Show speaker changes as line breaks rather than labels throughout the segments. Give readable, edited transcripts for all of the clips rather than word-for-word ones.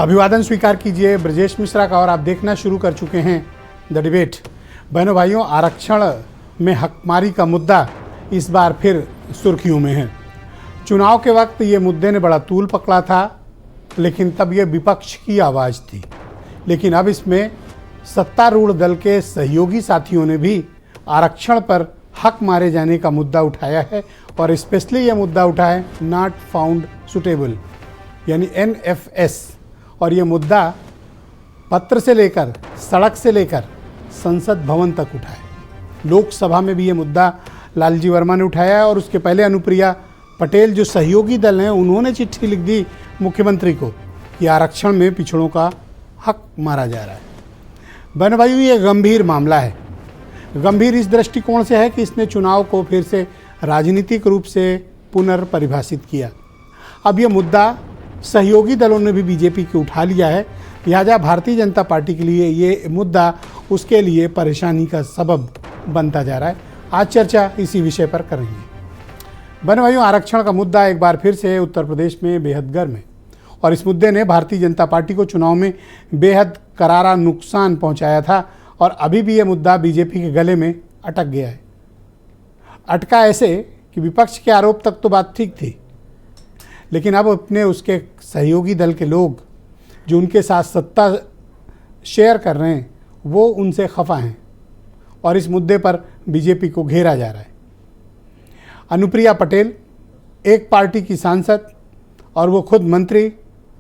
अभिवादन स्वीकार कीजिए ब्रजेश मिश्रा का और आप देखना शुरू कर चुके हैं द डिबेट। बहनों भाइयों, आरक्षण में हकमारी का मुद्दा इस बार फिर सुर्खियों में है। चुनाव के वक्त ये मुद्दे ने बड़ा तूल पकड़ा था, लेकिन तब ये विपक्ष की आवाज़ थी। लेकिन अब इसमें सत्तारूढ़ दल के सहयोगी साथियों ने भी आरक्षण पर हक मारे जाने का मुद्दा उठाया है और स्पेशली ये मुद्दा उठाया है नॉट फाउंड सुटेबल यानी NFS। और ये मुद्दा पत्र से लेकर सड़क से लेकर संसद भवन तक उठा है। लोकसभा में भी ये मुद्दा लालजी वर्मा ने उठाया है और उसके पहले अनुप्रिया पटेल जो सहयोगी दल हैं उन्होंने चिट्ठी लिख दी मुख्यमंत्री को कि आरक्षण में पिछड़ों का हक मारा जा रहा है। बहन भाइयों, ये गंभीर मामला है। गंभीर इस दृष्टिकोण से है कि इसने चुनाव को फिर से राजनीतिक रूप से पुनर्परिभाषित किया। अब ये मुद्दा सहयोगी दलों ने भी बीजेपी के उठा लिया है, लिहाजा भारतीय जनता पार्टी के लिए ये मुद्दा उसके लिए परेशानी का सबब बनता जा रहा है। आज चर्चा इसी विषय पर करेंगे। बहन भाइयों, आरक्षण का मुद्दा एक बार फिर से उत्तर प्रदेश में बेहद गर्म है और इस मुद्दे ने भारतीय जनता पार्टी को चुनाव में बेहद करारा नुकसान पहुंचाया था और अभी भी ये मुद्दा बीजेपी के गले में अटक गया है। अटका ऐसे कि विपक्ष के आरोप तक तो बात ठीक थी, लेकिन अब अपने उसके सहयोगी दल के लोग जो उनके साथ सत्ता शेयर कर रहे हैं वो उनसे खफा हैं और इस मुद्दे पर बीजेपी को घेरा जा रहा है। अनुप्रिया पटेल एक पार्टी की सांसद और वो खुद मंत्री,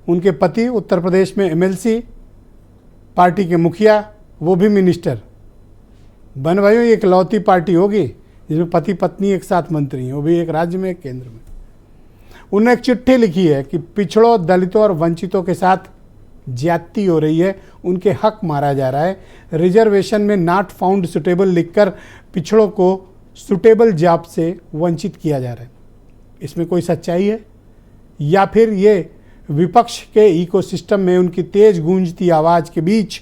उनके पति उत्तर प्रदेश में MLC पार्टी के मुखिया, वो भी मिनिस्टर। बहन भाइयों, ये इकलौती पार्टी होगी जिसमें पति पत्नी एक साथ मंत्री हैं, वो भी एक राज्य में एक केंद्र में। उन्होंने एक चिट्ठी लिखी है कि पिछड़ों, दलितों और वंचितों के साथ ज्यादती हो रही है, उनके हक मारा जा रहा है। रिजर्वेशन में नॉट फाउंड सुटेबल लिखकर पिछड़ों को सुटेबल जॉब से वंचित किया जा रहा है। इसमें कोई सच्चाई है या फिर ये विपक्ष के इकोसिस्टम में उनकी तेज गूंजती आवाज़ के बीच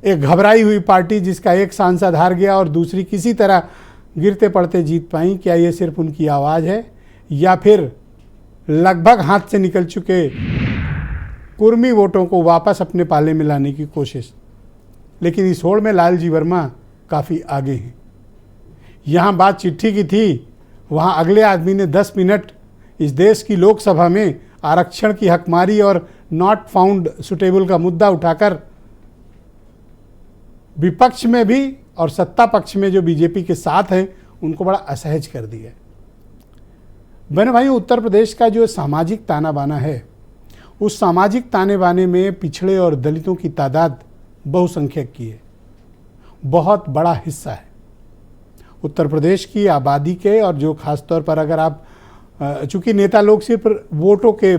एक घबराई हुई पार्टी जिसका एक सांसद हार गया और दूसरी किसी तरह गिरते पड़ते जीत पाई, क्या ये सिर्फ उनकी आवाज़ है या फिर लगभग हाथ से निकल चुके कुर्मी वोटों को वापस अपने पाले में लाने की कोशिश? लेकिन इस होड़ में लालजी वर्मा काफ़ी आगे हैं। यहाँ बात चिट्ठी की थी, वहाँ अगले आदमी ने 10 मिनट इस देश की लोकसभा में आरक्षण की हकमारी और नॉट फाउंड सुटेबल का मुद्दा उठाकर विपक्ष में भी और सत्ता पक्ष में जो बीजेपी के साथ हैं उनको बड़ा असहज कर दिया। बहन भाई, उत्तर प्रदेश का जो सामाजिक ताना बाना है उस सामाजिक ताने बाने में पिछड़े और दलितों की तादाद बहुसंख्यक की है, बहुत बड़ा हिस्सा है। उत्तर प्रदेश की आबादी के और जो खासतौर पर अगर आप चूँकि नेता लोग सिर्फ वोटों के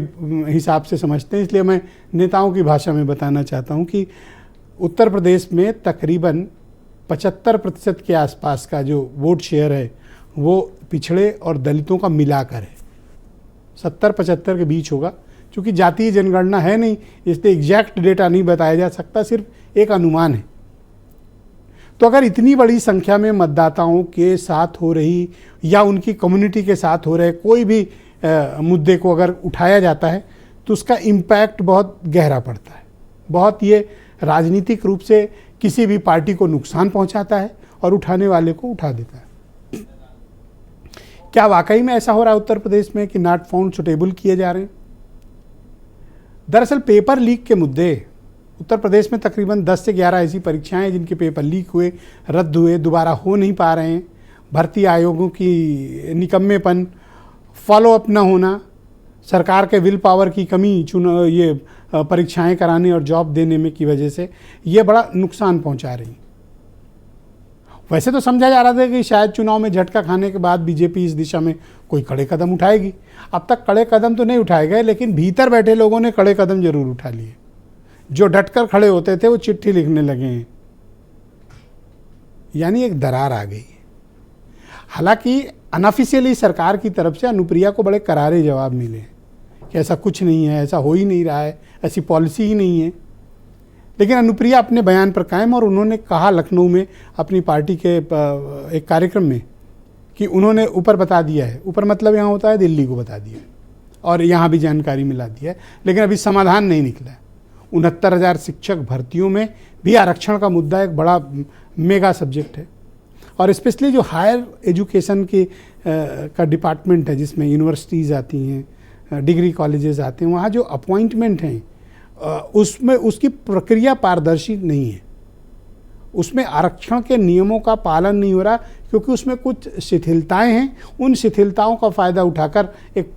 हिसाब से समझते हैं, इसलिए मैं नेताओं की भाषा में बताना चाहता हूं कि उत्तर प्रदेश में तकरीबन 75% के आसपास का जो वोट शेयर है वो पिछड़े और दलितों का मिलाकर है। 70-75 के बीच होगा। चूँकि जातीय जनगणना है नहीं, इसलिए एग्जैक्ट डेटा नहीं बताया जा सकता, सिर्फ एक अनुमान है। तो अगर इतनी बड़ी संख्या में मतदाताओं के साथ हो रही या उनकी कम्युनिटी के साथ हो रहे कोई भी मुद्दे को अगर उठाया जाता है तो उसका इम्पैक्ट बहुत गहरा पड़ता है, बहुत ये राजनीतिक रूप से किसी भी पार्टी को नुकसान पहुंचाता है और उठाने वाले को उठा देता है। क्या वाकई में ऐसा हो रहा है उत्तर प्रदेश में कि नॉट फाउंड सुटेबल किए जा रहे हैं? दरअसल पेपर लीक के मुद्दे उत्तर प्रदेश में तकरीबन 10 से 11 ऐसी परीक्षाएं जिनके पेपर लीक हुए, रद्द हुए, दोबारा हो नहीं पा रहे हैं। भर्ती आयोगों की निकम्मेपन, फॉलोअप न होना, सरकार के विल पावर की कमी ये परीक्षाएं कराने और जॉब देने में की वजह से ये बड़ा नुकसान पहुंचा रही। वैसे तो समझा जा रहा था कि शायद चुनाव में झटका खाने के बाद बीजेपी इस दिशा में कोई कड़े कदम उठाएगी। अब तक कड़े कदम तो नहीं उठाए गए, लेकिन भीतर बैठे लोगों ने कड़े कदम जरूर उठा लिए। जो डटकर खड़े होते थे वो चिट्ठी लिखने लगे हैं, यानी एक दरार आ गई है। हालांकि अनऑफिशियली सरकार की तरफ से अनुप्रिया को बड़े करारे जवाब मिले कि ऐसा कुछ नहीं है, ऐसा हो ही नहीं रहा है, ऐसी पॉलिसी ही नहीं है। लेकिन अनुप्रिया अपने बयान पर कायम और उन्होंने कहा लखनऊ में अपनी पार्टी के एक कार्यक्रम में कि उन्होंने ऊपर बता दिया है, ऊपर मतलब यहाँ होता है दिल्ली को बता दिया और यहाँ भी जानकारी मिला दी है, लेकिन अभी समाधान नहीं निकला है। 69,000 शिक्षक भर्तियों में भी आरक्षण का मुद्दा एक बड़ा मेगा सब्जेक्ट है। और स्पेशली जो हायर एजुकेशन की का डिपार्टमेंट है, जिसमें यूनिवर्सिटीज़ आती हैं, डिग्री कॉलेजेस आते हैं, वहाँ जो अपॉइंटमेंट हैं उसमें उसकी प्रक्रिया पारदर्शी नहीं है। उसमें आरक्षण के नियमों का पालन नहीं हो रहा, क्योंकि उसमें कुछ शिथिलताएं हैं। उन शिथिलताओं का फ़ायदा उठाकर एक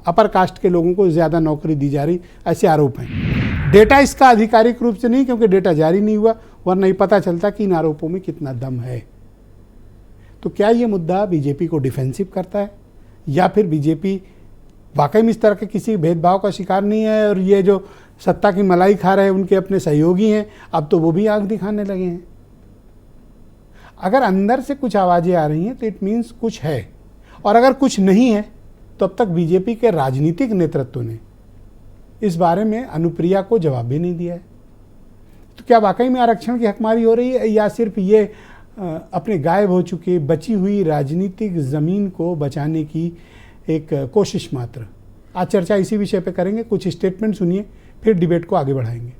अपर कास्ट के लोगों को ज़्यादा नौकरी दी जा रही, ऐसे आरोप हैं। डेटा इसका आधिकारिक रूप से नहीं, क्योंकि डेटा जारी नहीं हुआ, वरना ही पता चलता कि इन आरोपों में कितना दम है। तो क्या ये मुद्दा बीजेपी को डिफेंसिव करता है, या फिर बीजेपी वाकई में इस तरह के किसी भेदभाव का शिकार नहीं है, और ये जो सत्ता की मलाई खा रहे हैं उनके अपने सहयोगी हैं, अब तो वो भी आंख दिखाने लगे हैं? अगर अंदर से कुछ आवाज़ें आ रही हैं तो इट मीन्स कुछ है, और अगर कुछ नहीं है तो अब तक बीजेपी के राजनीतिक नेतृत्व ने इस बारे में अनुप्रिया को जवाब भी नहीं दिया है। तो क्या वाकई में आरक्षण की हकमारी हो रही है, या सिर्फ ये अपने गायब हो चुके बची हुई राजनीतिक ज़मीन को बचाने की एक कोशिश मात्र? आज चर्चा इसी विषय पे करेंगे। कुछ स्टेटमेंट सुनिए, फिर डिबेट को आगे बढ़ाएंगे।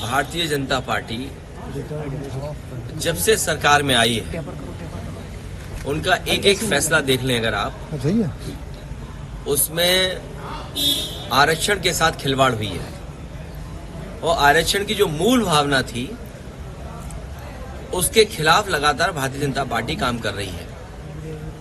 भारतीय जनता पार्टी जब से सरकार में आई है, उनका एक एक फैसला देख लें अगर आप, उसमें आरक्षण के साथ खिलवाड़ हुई है। और आरक्षण की जो मूल भावना थी, उसके खिलाफ लगातार भारतीय जनता पार्टी काम कर रही है।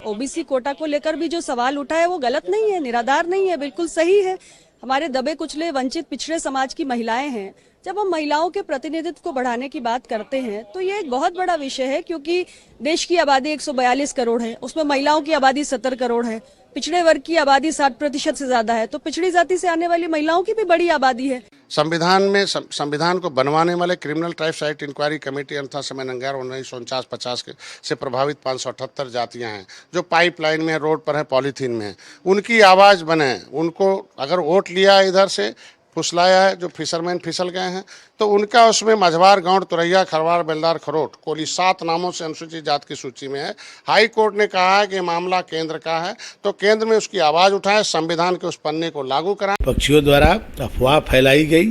ओबीसी कोटा को लेकर भी जो सवाल उठा है वो गलत नहीं है, निराधार नहीं है, बिल्कुल सही है। हमारे दबे कुचले वंचित पिछड़े समाज की महिलाएं हैं। जब हम महिलाओं के प्रतिनिधित्व को बढ़ाने की बात करते हैं तो ये एक बहुत बड़ा विषय है, क्योंकि देश की आबादी 142 करोड़ है, उसमें महिलाओं की आबादी 70 करोड़ है, पिछड़े वर्ग की आबादी 60% से ज्यादा है, तो पिछड़ी जाति से आने वाली महिलाओं की भी बड़ी आबादी है।
संविधान को बनवाने वाले criminal tribes right inquiry committee अनथा समय नंगार 1949-50 से प्रभावित 578 जातियां हैं, जो पाइपलाइन में, रोड पर है, पॉलीथीन में है। उनकी आवाज़ बने, उनको अगर वोट लिया इधर से फुसलाया है, जो फिशरमैन फिसल गए हैं, तो उनका उसमें मझवार, गौंड, तुरैया, खरवार, बेलदार, खरोट, कोली 7 नामों से अनुसूचित जात की सूची में है। हाई कोर्ट ने कहा है कि मामला केंद्र का है, तो केंद्र में उसकी आवाज़ उठाए, संविधान के उस पन्ने को लागू कराएं।
पक्षियों द्वारा अफवाह फैलाई गई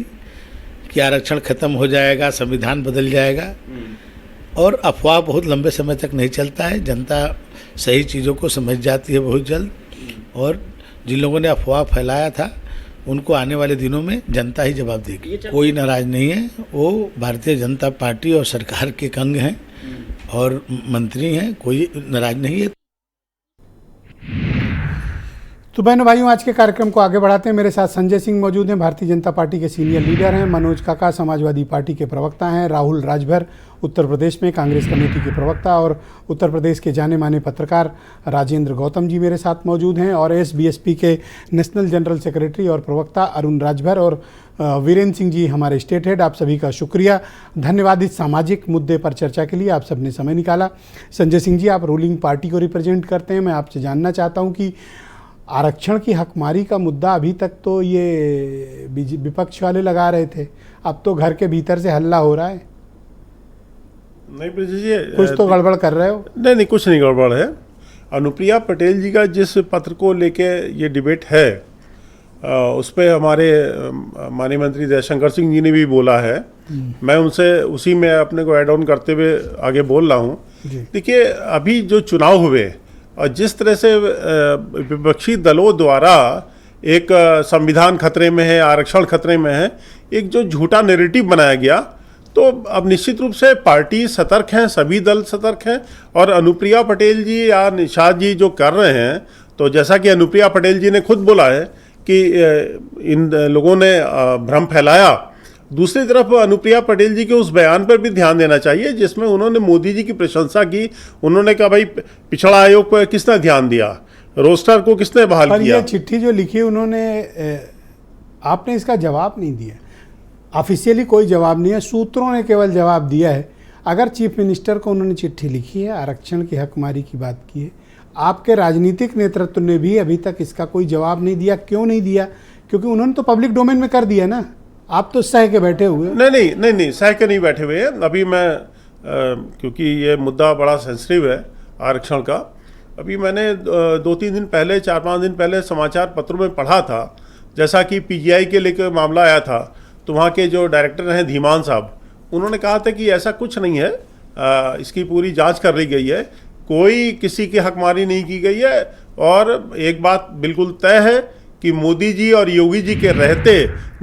कि आरक्षण खत्म हो जाएगा, संविधान बदल जाएगा, और अफवाह बहुत लंबे समय तक नहीं चलता है। जनता सही चीज़ों को समझ जाती है बहुत जल्द, और जिन लोगों ने अफवाह फैलाया था उनको आने वाले दिनों में जनता ही जवाब देगी। कोई नाराज नहीं है, वो भारतीय जनता पार्टी और सरकार के अंग हैं और मंत्री हैं, कोई नाराज नहीं है।
तो बहनों भाइयों, आज के कार्यक्रम को आगे बढ़ाते हैं। मेरे साथ संजय सिंह मौजूद हैं, भारतीय जनता पार्टी के सीनियर लीडर हैं। मनोज काका समाजवादी पार्टी के प्रवक्ता हैं। राहुल राजभर उत्तर प्रदेश में कांग्रेस कमेटी के प्रवक्ता, और उत्तर प्रदेश के जाने माने पत्रकार राजेंद्र गौतम जी मेरे साथ मौजूद हैं। और SBSP के नेशनल जनरल सेक्रेटरी और प्रवक्ता अरुण राजभर और वीरेंद्र सिंह जी हमारे स्टेट हेड। आप सभी का शुक्रिया, धन्यवाद इस सामाजिक मुद्दे पर चर्चा के लिए आप सबने समय निकाला। संजय सिंह जी, आप रूलिंग पार्टी को रिप्रेजेंट करते हैं। मैं आपसे जानना चाहता हूँ कि आरक्षण की हकमारी का मुद्दा अभी तक तो ये विपक्ष वाले लगा रहे थे, अब तो घर के भीतर से हल्ला हो रहा है।
नहीं ब्रजेश जी,
कुछ तो गड़बड़ कर रहे हो?
नहीं, कुछ नहीं गड़बड़ है। अनुप्रिया पटेल जी का जिस पत्र को लेके ये डिबेट है, उस पर हमारे माननीय मंत्री जयशंकर सिंह जी ने भी बोला है। मैं उनसे उसी में अपने को ऐड ऑन करते हुए आगे बोल रहा हूँ। देखिए, अभी जो चुनाव हुए और जिस तरह से विपक्षी दलों द्वारा एक संविधान खतरे में है, आरक्षण खतरे में है, एक जो झूठा नैरेटिव बनाया गया, तो अब निश्चित रूप से पार्टी सतर्क हैं, सभी दल सतर्क हैं। और अनुप्रिया पटेल जी या निषाद जी जो कर रहे हैं, तो जैसा कि अनुप्रिया पटेल जी ने खुद बोला है कि इन लोगों ने भ्रम फैलाया। दूसरी तरफ अनुप्रिया पटेल जी के उस बयान पर भी ध्यान देना चाहिए जिसमें उन्होंने मोदी जी की प्रशंसा की। उन्होंने कहा, भाई पिछड़ा आयोग पर किसने ध्यान दिया, रोस्टर को किसने बहाल किया।
ये चिट्ठी जो लिखी उन्होंने, आपने इसका जवाब नहीं दिया। ऑफिशियली कोई जवाब नहीं है, सूत्रों ने केवल जवाब दिया है। अगर चीफ मिनिस्टर को उन्होंने चिट्ठी लिखी है, आरक्षण की हकमारी की बात की है, आपके राजनीतिक नेतृत्व ने भी अभी तक इसका कोई जवाब नहीं दिया। क्यों नहीं दिया? क्योंकि उन्होंने तो पब्लिक डोमेन में कर दिया ना, आप तो सह के बैठे हुए।
नहीं, सह के नहीं बैठे हुए हैं। अभी मैं क्योंकि ये मुद्दा बड़ा सेंसिटिव है आरक्षण का, अभी मैंने 2-3 दिन पहले, 4-5 दिन पहले समाचार पत्रों में पढ़ा था, जैसा कि पीजीआई के लेकर मामला आया था, तो वहाँ के जो डायरेक्टर हैं धीमान साहब, उन्होंने कहा था कि ऐसा कुछ नहीं है, इसकी पूरी जांच कर ली गई है, कोई किसी की हकमारी नहीं की गई है। और एक बात बिल्कुल तय है कि मोदी जी और योगी जी के रहते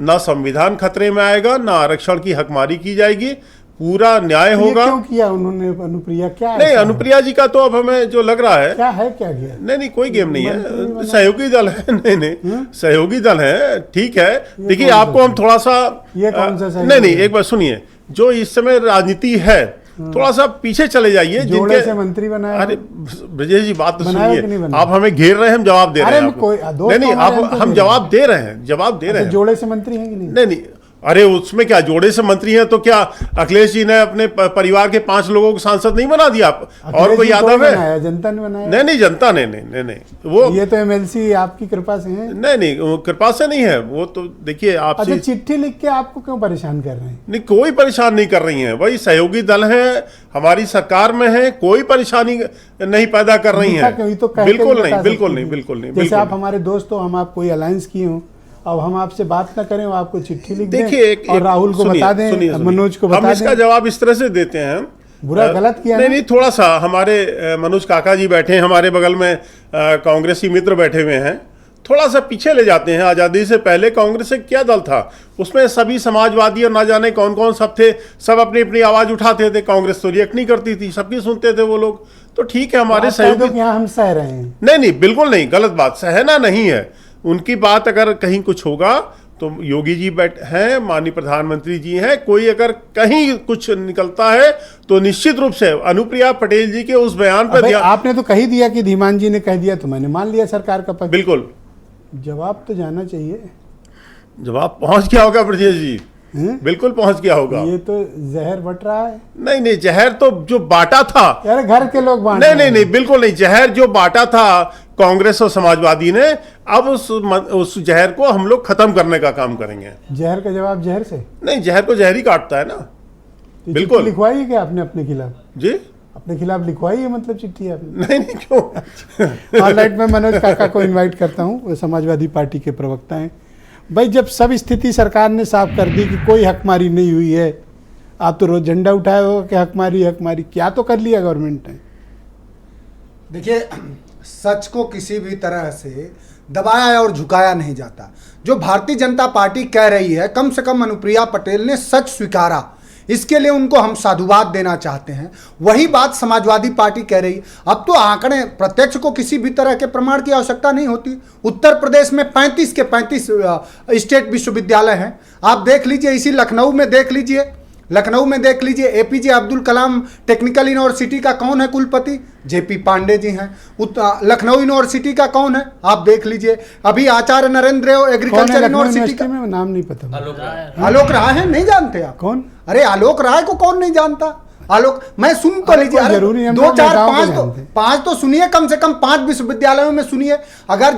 ना संविधान खतरे में आएगा, ना आरक्षण की हकमारी की जाएगी, पूरा न्याय होगा।
क्यों किया उन्होंने अनुप्रिया? क्या
नहीं, अनुप्रिया जी का तो अब हमें जो लग रहा है,
क्या है, क्या किया?
नहीं कोई गेम नहीं है, सहयोगी दल है। नहीं, सहयोगी दल है, ठीक है। देखिए, आपको हम थोड़ा सा,
ये कौन सा
नहीं, एक बार सुनिए, जो इस समय राजनीति है, थोड़ा सा पीछे चले जाइए।
जोड़े से मंत्री बनाया।
अरे ब्रजेश जी, बात तो सुनिए,
बनाया?
आप हमें घेर रहे हैं, हम जवाब दे रहे हैं आपको। नहीं, आप हम जवाब दे रहे हैं, जवाब दे रहे हैं।
जोड़े से मंत्री हैं कि नहीं?
नहीं, अरे उसमें क्या जोड़े से मंत्री हैं, तो क्या अखिलेश जी ने अपने परिवार के 5 लोगों को सांसद नहीं बना दिया? और कोई यादव है?
जनता ने बनाया।
नहीं, जनता ने नहीं, वो
ये तो एमएलसी आपकी कृपा से है।
नहीं, वो कृपा से नहीं है, वो तो देखिए आपसे।
अच्छा, चिट्ठी लिख के आपको क्यों परेशान कर रहे हैं?
नहीं, कोई परेशान नहीं कर रही हैं, वही सहयोगी दल है, हमारी सरकार में है, कोई परेशानी नहीं पैदा कर रही हैं। बिल्कुल नहीं।
जैसे आप हमारे दोस्त हो, हम आप कोई अलायंस किए हो, अब हम आपसे बात ना करें, वो आपको चिट्ठी लिख दें और राहुल को बता दें, मनोज को बता दें।
हम इसका जवाब इस तरह से देते हैं।
बुरा गलत किया
नहीं, थोड़ा सा हमारे मनोज काका जी बैठे हैं हमारे बगल में, कांग्रेसी मित्र बैठे हुए हैं, थोड़ा सा पीछे ले जाते हैं। आज़ादी से पहले कांग्रेस एक क्या दल था, उसमें सभी समाजवादी और ना जाने कौन कौन सब थे, सब अपनी अपनी आवाज उठाते थे। कांग्रेस तो रिएक्ट नहीं करती थी, सबकी सुनते थे वो लोग। तो ठीक है, हमारे सहयोगी
हम सह रहे हैं।
नहीं, बिल्कुल नहीं, गलत बात, सहना नहीं है। उनकी बात अगर कहीं कुछ होगा तो योगी जी हैं, माननीय प्रधानमंत्री जी हैं, कोई अगर कहीं कुछ निकलता है तो निश्चित रूप से अनुप्रिया पटेल जी के उस बयान पर
आपने तो कही दिया कि धीमान जी ने कह दिया, तो मैंने मान लिया सरकार का पक्ष।
बिल्कुल,
जवाब तो जाना चाहिए।
जवाब पहुंच गया होगा ब्रजेश जी, बिल्कुल पहुंच गया होगा।
ये तो जहर बट रहा है।
नहीं, जहर तो जो बांटा था,
यार घर के लोग बांट।
नहीं, बिल्कुल नहीं, जहर जो बांटा था कांग्रेस और समाजवादी ने, अब उस जहर को हम लोग खत्म करने का काम करेंगे।
जहर का जवाब जहर से नहीं,
जहर को जहर ही काटता है ना। बिल्कुल।
लिखवाई है क्या आपने अपने खिलाफ?
जी,
अपने खिलाफ लिखवाई है, मतलब चिट्ठी आपने?
नहीं, क्यों?
ऑलराइट, मैं मनोज काका को इनवाइट करता हूँ, वो समाजवादी पार्टी के प्रवक्ता हैं। भाई, जब सब स्थिति सरकार ने साफ कर दी कि कोई हकमारी नहीं हुई है, आप तो रोज झंडा उठाए हो कि हकमारी, क्या तो कर लिया गवर्नमेंट ने?
देखिए, सच को किसी भी तरह से दबाया और झुकाया नहीं जाता। जो भारतीय जनता पार्टी कह रही है, कम से कम अनुप्रिया पटेल ने सच स्वीकारा, इसके लिए उनको हम साधुवाद देना चाहते हैं। वही बात समाजवादी पार्टी कह रही है। अब तो आंकड़े, प्रत्यक्ष को किसी भी तरह के प्रमाण की आवश्यकता नहीं होती। उत्तर प्रदेश में 35 के 35 स्टेट विश्वविद्यालय हैं। आप देख लीजिए, इसी लखनऊ में देख लीजिए, APJ Abdul Kalam technical university का कौन है कुलपति? जेपी पांडे जी हैं। लखनऊ यूनिवर्सिटी का कौन है? आप देख लीजिए। अभी आचार्य नरेंद्र एग्रीकल्चर यूनिवर्सिटी का
नाम नहीं पता।
आलोक राय है, नहीं जानते आप?
कौन?
अरे आलोक राय को कौन नहीं जानता? आलोक, मैं सुन तो लीजिए,
जरूरी है,
2 4 5 तो सुनिए, कम से कम 5 विश्वविद्यालयों में सुनिए। अगर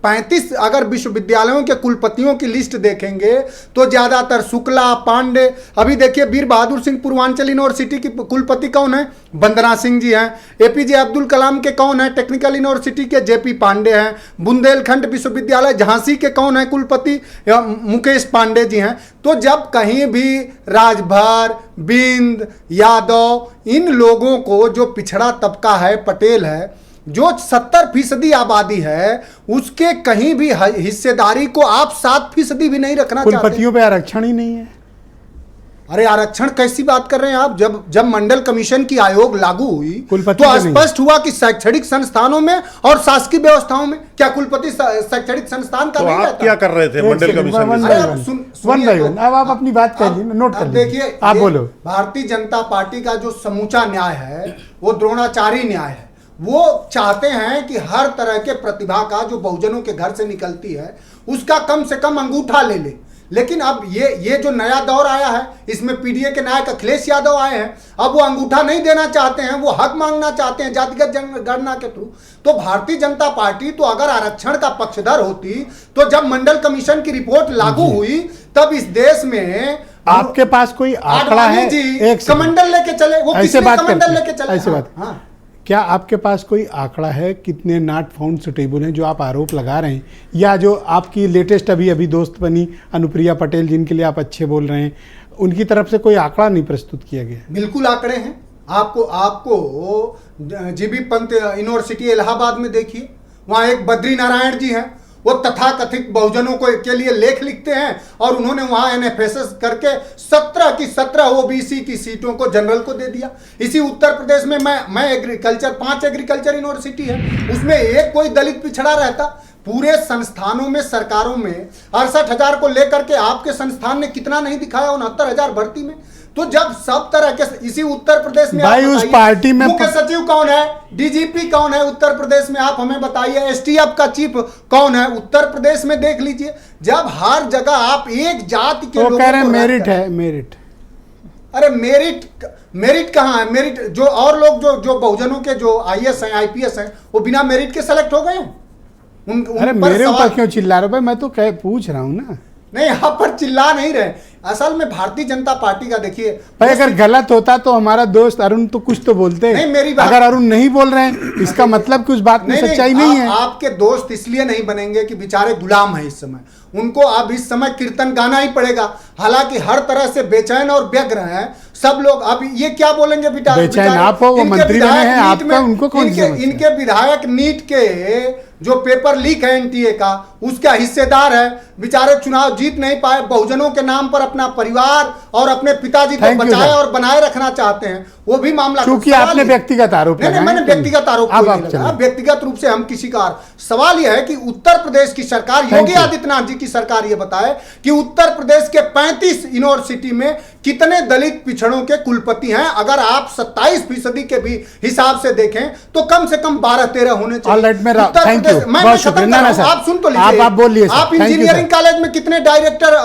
35 अगर विश्वविद्यालयों के कुलपतियों की लिस्ट देखेंगे तो ज्यादातर शुक्ला, पांडे, अभी देखिए वीर बहादुर सिंह पूर्वांचल यूनिवर्सिटी की कुलपति कौन है? वंदना सिंह जी हैं। एपीजे अब्दुल कलाम के कौन है? टेक्निकल यूनिवर्सिटी के जेपी पांडे हैं। बुंदेलखंड विश्वविद्यालय झांसी के कौन है कुलपति? मुकेश पांडे जी हैं। तो जब कहीं भी राजभर, बिंद, यादव, इन लोगों को, जो पिछड़ा तबका है, पटेल है, जो 70% आबादी है, उसके कहीं भी हिस्सेदारी को आप 7% भी नहीं रखना चाहते।
कुलपतियों पे आरक्षण ही नहीं है।
अरे आरक्षण कैसी बात कर रहे हैं आप? जब मंडल कमीशन की आयोग लागू हुई तो स्पष्ट हुआ कि शैक्षणिक संस्थानों में और शासकीय व्यवस्थाओं में क्या कुलपति शैक्षणिक संस्थान का नहीं रहता?
क्या कर रहे थे मंडल कमीशन?
अब आप अपनी बात कर लीजिए, नोट कर लीजिए।
देखिए,
आप बोलो।
भारतीय जनता पार्टी का जो समूचा न्याय है वो द्रोणाचारी न्याय है। वो चाहते हैं कि हर तरह के प्रतिभा का जो बहुजनों के घर से निकलती है उसका कम से कम अंगूठा ले ले। लेकिन अब ये जो नया दौर आया है, इसमें पीडीए के नायक अखिलेश यादव आए हैं। अब वो अंगूठा नहीं देना चाहते हैं, वो हक मांगना चाहते हैं जातिगत जनगणना के थ्रू। तो भारतीय जनता पार्टी तो अगर आरक्षण का पक्षधर होती तो जब मंडल कमीशन की रिपोर्ट लागू हुई तब इस देश में
आपके पास कोई आंकड़ा है?
एक कमंडल लेके चले, वो किसने कमंडल लेके चले?
ऐसे बात, क्या आपके पास कोई आंकड़ा है कितने नॉट फाउंड सुटेबल हैं जो आप आरोप लगा रहे हैं, या जो आपकी लेटेस्ट अभी दोस्त बनी अनुप्रिया पटेल जिनके लिए आप अच्छे बोल रहे हैं, उनकी तरफ से कोई आंकड़ा नहीं प्रस्तुत किया गया?
बिल्कुल आंकड़े हैं। आपको जीबी पंत यूनिवर्सिटी इलाहाबाद में देखिए, वहाँ एक बद्री नारायण जी हैं, वो तथाकथित बहुजनों के लिए लेख लिखते हैं और उन्होंने वहां एनएफएसएस करके 17 की 17 ओबीसी की सीटों को जनरल को दे दिया। इसी उत्तर प्रदेश में मैं एग्रीकल्चर 5 एग्रीकल्चर यूनिवर्सिटी है, उसमें एक कोई दलित पिछड़ा रहता। पूरे संस्थानों में, सरकारों में 68,000 को लेकर के आपके संस्थान ने कितना नहीं दिखाया 69,000 भर्ती में। तो जब सब तरह के, इसी उत्तर प्रदेश में
भाई उस पार्टी में
मुख्य सचिव कौन है, डीजीपी कौन है उत्तर प्रदेश में, आप हमें बताइए। एसटीएफ का चीफ कौन है उत्तर प्रदेश में, देख लीजिए। जब हर जगह आप एक जाति के लोगों
कह रहे हैं मेरिट है, मेरिट।
अरे मेरिट कहाँ है? मेरिट जो और लोग जो बहुजनों के जो आईएएस हैं, आईपीएस हैं, वो बिना मेरिट के सेलेक्ट हो गए हैं।
अरे मेरे ऊपर क्यों चिल्ला रहे हो भाई? मैं तो पूछ रहा हूँ ना।
नहीं, यहाँ पर चिल्ला नहीं रहे। असल में भारतीय जनता पार्टी का देखिए
भाई, अगर गलत होता तो हमारा दोस्त अरुण तो कुछ तो बोलते हैं।
नहीं, मेरी बात,
अगर अरुण नहीं बोल रहे हैं इसका मतलब कि उस बात में सच्चाई नहीं है।
आपके दोस्त इसलिए नहीं बनेंगे कि बेचारे गुलाम हैं इस समय, उनको अब इस समय कीर्तन गाना ही पड़ेगा। हालांकि हर तरह से बेचैन और व्यग्र हैं सब लोग। अब ये क्या बोलेंगे बेटा?
बेचैन आप हो, वो मंत्री बने हैं, आपका उनको कौन सी समस्या है?
इनके विधायक नीट के जो पेपर लीक है एनटीए का, उसका हिस्सेदार है। बेचारे चुनाव जीत नहीं पाए, बहुजनों के नाम पर अपना परिवार और अपने पिताजी को बचाए और बनाए रखना चाहते हैं, वो भी मामला।
क्योंकि आपने व्यक्तिगत आरोप लगाया।
मैंने व्यक्तिगत आरोप व्यक्तिगत रूप से हम किसी का। सवाल यह है कि उत्तर प्रदेश की सरकार, योगी आदित्यनाथ जी की सरकार ये बताए कि उत्तर प्रदेश के 35 यूनिवर्सिटी में कितने दलित पिछड़ों के कुलपति हैं। अगर आप 27% के भी हिसाब से देखें तो कम से कम 12-13 होने चाहिए। आप सुन तो लीजिए,
आप बोलिए।
आप इंजीनियरिंग कॉलेज में कितने डायरेक्टर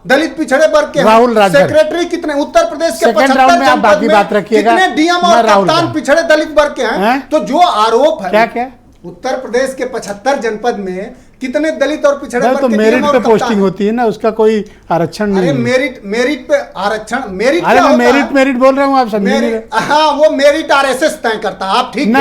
दलित पिछड़े वर्ग के,
राहुल राजभर,
सेक्रेटरी कितने, उत्तर प्रदेश के
75 जनपद में कितने
डीएम और कप्तान पिछड़े दलित वर्ग के हैं। तो जो आरोप है,
क्या
उत्तर प्रदेश के 75 जनपद में कितने दलित और पिछड़े वर्ग
तो
के
मेरिट पे पोस्टिंग होती है ना, उसका कोई आरक्षण नहीं।
अरे मेरिट पे आरक्षण, मेरिट
अरे मेरिट बोल रहा हूँ, आप समझ नहीं रहे।
हाँ, वो मेरिट आरएसएस तय करता है। आप ठीक
ना।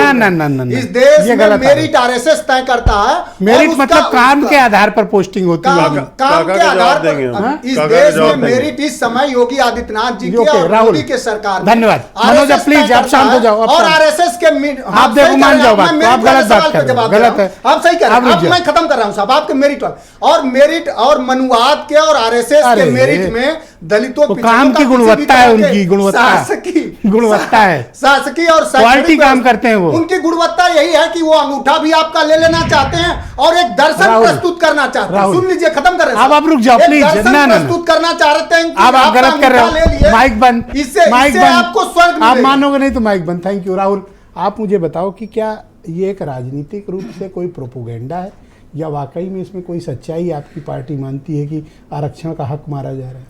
इस देश में मेरिट आरएसएस तय करता है।
मेरिट मतलब काम के आधार पर पोस्टिंग होती है।
काम के आधार पर इस देश में मेरिट इस समय योगी आदित्यनाथ जी की और मोदी के सरकार।
धन्यवाद मनोज, प्लीज आप शांत हो जाओ।
और आरएसएस के
आप देखो, मान जाओ बात, आप गलत बात कर रहे हो, गलत है।
आप सही कर रहे हैं, मैं खत्म कर रहा हूं साहब। आपके मेरिट और मनुवाद के और आरएसएस के मेरिट में दलितों
तो काम की गुणवत्ता है, उनकी गुणवत्ता है,
शासकीय और
क्वालिटी काम करते हैं वो।
उनकी गुणवत्ता यही है कि वो अंगूठा भी आपका ले लेना चाहते हैं और एक दर्शन प्रस्तुत करना चाहते हैं। सुन लीजिए, खत्म करें
आप रुक जाओ प्लीज।
प्रस्तुत करना चाह रहे हैं,
आप गलत कर रहे हो। माइक बंद,
इससे आपको स्वर्ग
आप मानोगे नहीं तो माइक बंद। Thank you Rahul. आप मुझे बताओ कि क्या ये एक राजनीतिक रूप से कोई प्रोपोगेंडा है या वाकई में इसमें कोई सच्चाई आपकी पार्टी मानती है कि आरक्षण का हक मारा जा रहा है?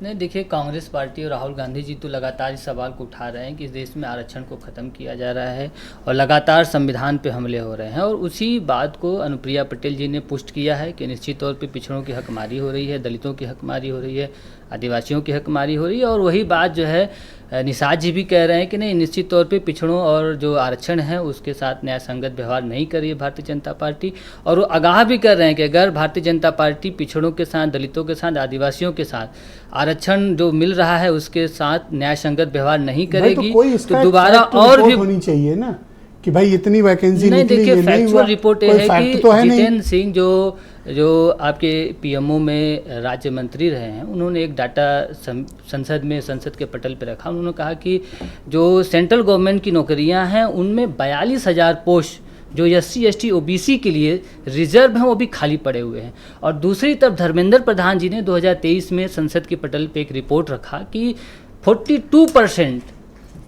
नहीं, देखिए, कांग्रेस पार्टी और राहुल गांधी जी तो लगातार इस सवाल को उठा रहे हैं कि इस देश में आरक्षण को ख़त्म किया जा रहा है और लगातार संविधान पे हमले हो रहे हैं। और उसी बात को अनुप्रिया पटेल जी ने पुष्ट किया है कि निश्चित तौर पे पिछड़ों की हकमारी हो रही है, दलितों की हकमारी हो रही है, आदिवासियों की हकमारी हो रही है। और वही बात जो है निषाद जी भी कह रहे हैं कि नहीं, निश्चित तौर पे पिछड़ों और जो आरक्षण है उसके साथ न्याय संगत व्यवहार नहीं कर रही है भारतीय जनता पार्टी। और वो आगाह भी कर रहे हैं कि अगर भारतीय जनता पार्टी पिछड़ों के साथ, दलितों के साथ, आदिवासियों के साथ आरक्षण जो मिल रहा है उसके साथ न्याय संगत व्यवहार नहीं करेगी तो दोबारा और भी
होनी चाहिए ना कि भाई इतनी वैकेंसी
नहीं। देखिए, फैक्चुअल रिपोर्ट है कि जितेंद्र सिंह जो आपके पीएमओ में राज्य मंत्री रहे हैं, उन्होंने एक डाटा संसद के पटल पर रखा। उन्होंने कहा कि जो सेंट्रल गवर्नमेंट की नौकरियां हैं उनमें 42,000 पोस्ट जो SC ST OBC के लिए रिजर्व हैं वो भी खाली पड़े हुए हैं। और दूसरी तरफ धर्मेंद्र प्रधान जी ने 2023 में संसद के पटल पे एक रिपोर्ट रखा कि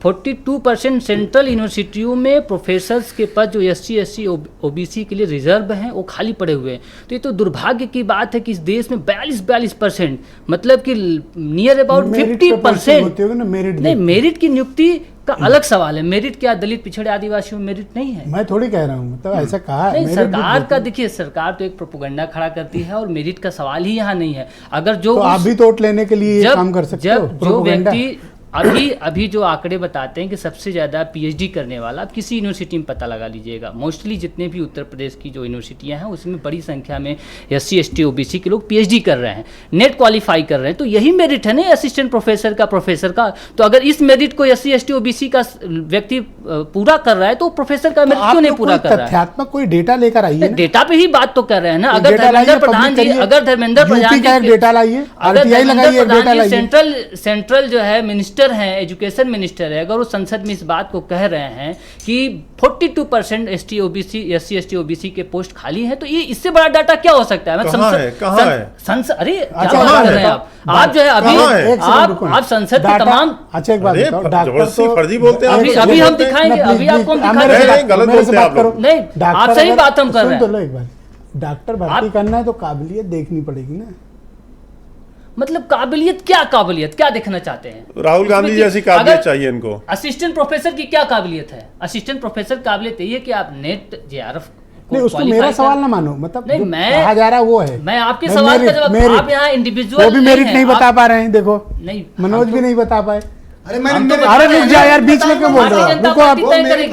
42% सेंट्रल यूनिवर्सिटियों में प्रोफेसर्स के पद जो SC ST OBC के लिए रिजर्व हैं वो खाली पड़े हुए हैं। तो ये तो दुर्भाग्य की बात है कि इस देश में 42% मतलब कि नियर अबाउट 50%। नहीं, मेरिट की नियुक्ति का अलग सवाल है। मेरिट क्या दलित पिछड़े आदिवासियों में मेरिट नहीं है?
मैं थोड़ी कह रहा हूँ, मतलब ऐसा कहा है।
नहीं, सरकार का देखिए, सरकार तो एक प्रोपेगेंडा खड़ा करती है और मेरिट का सवाल ही यहाँ नहीं है। अगर जो
तो आप भी तो वोट लेने के लिए ये काम कर सकते हो।
अभी जो आंकड़े बताते हैं कि सबसे ज़्यादा पीएचडी करने वाला, आप किसी यूनिवर्सिटी में पता लगा लीजिएगा, मोस्टली जितने भी उत्तर प्रदेश की जो यूनिवर्सिटियां हैं उसमें बड़ी संख्या में SC ST OBC के लोग पीएचडी कर रहे हैं, नेट क्वालिफाई कर रहे हैं। तो यही मेरिट है ना असिस्टेंट प्रोफेसर का, प्रोफेसर का। तो अगर इस मेरिट को SC ST OBC का व्यक्ति पूरा कर रहा है तो प्रोफेसर का मेरिट क्यों नहीं पूरा कर रहा है?
तथ्यात्मक कोई डेटा लेकर आइए ना।
डेटा पे ही बात तो कर रहे हैं ना।
डेटा
अगर
लाइए,
धर्मेंद्र प्रधान
पब्लिक
जी,
करिए।
अगर धर्मेंद्र
यूपी
प्रधान
का एक
जी
डेटा लाइए,
अगर
RTI लगाइए, एक डेटा लाइए।
सेंट्रल जो है मिनिस्टर हैं, एजुकेशन मिनिस्टर है, अगर वो संसद में इस बात को कह रहे हैं कि 42% SC ST OBC के पोस्ट खाली हैं, तो ये इससे बड़ा डाटा क्या हो सकता है?
कहाँ है?
अरे क्या
अच्छा,
बात कर रहे हैं आप जो है अभी
कहाँ है?
आप संसद के तमाम।
अच्छा एक बात
अरे
बताओ, डॉक्टर
जबरदस्ती
तो
फर्जी बोलते हैं।
अभी हम दिखाएंगे, अभी आपको हम दिखाएंगे।
नहीं, गलत बोलते हैं आप लोग।
नहीं, आप सही बात हम कर रहे हैं।
तो लो एक बार, डॉक्टर भर्ती करना है तो काबिलियत देखनी पड़ेगी ना।
मतलब काबिलियत क्या देखना चाहते हैं?
राहुल गांधी जैसी काबिलियत चाहिए इनको।
असिस्टेंट प्रोफेसर की क्या काबिलियत है? असिस्टेंट प्रोफेसर काबिलियत ये है कि आप नेट JRF
नहीं, उसको मेरा सवाल ना मानो, मतलब
नहीं,
जो
मैं
कहा जा रहा है वो है।
मैं आपके सवाल का जवाब, आप यहाँ इंडिविजुअल
वो भी मेरिट नहीं बता पा रहे हैं, देखो
नहीं,
मनोज भी नहीं बता पाए।
अरे
अरे रुक जा यार, बीच में क्यों बोल रहे हो? रुको आप,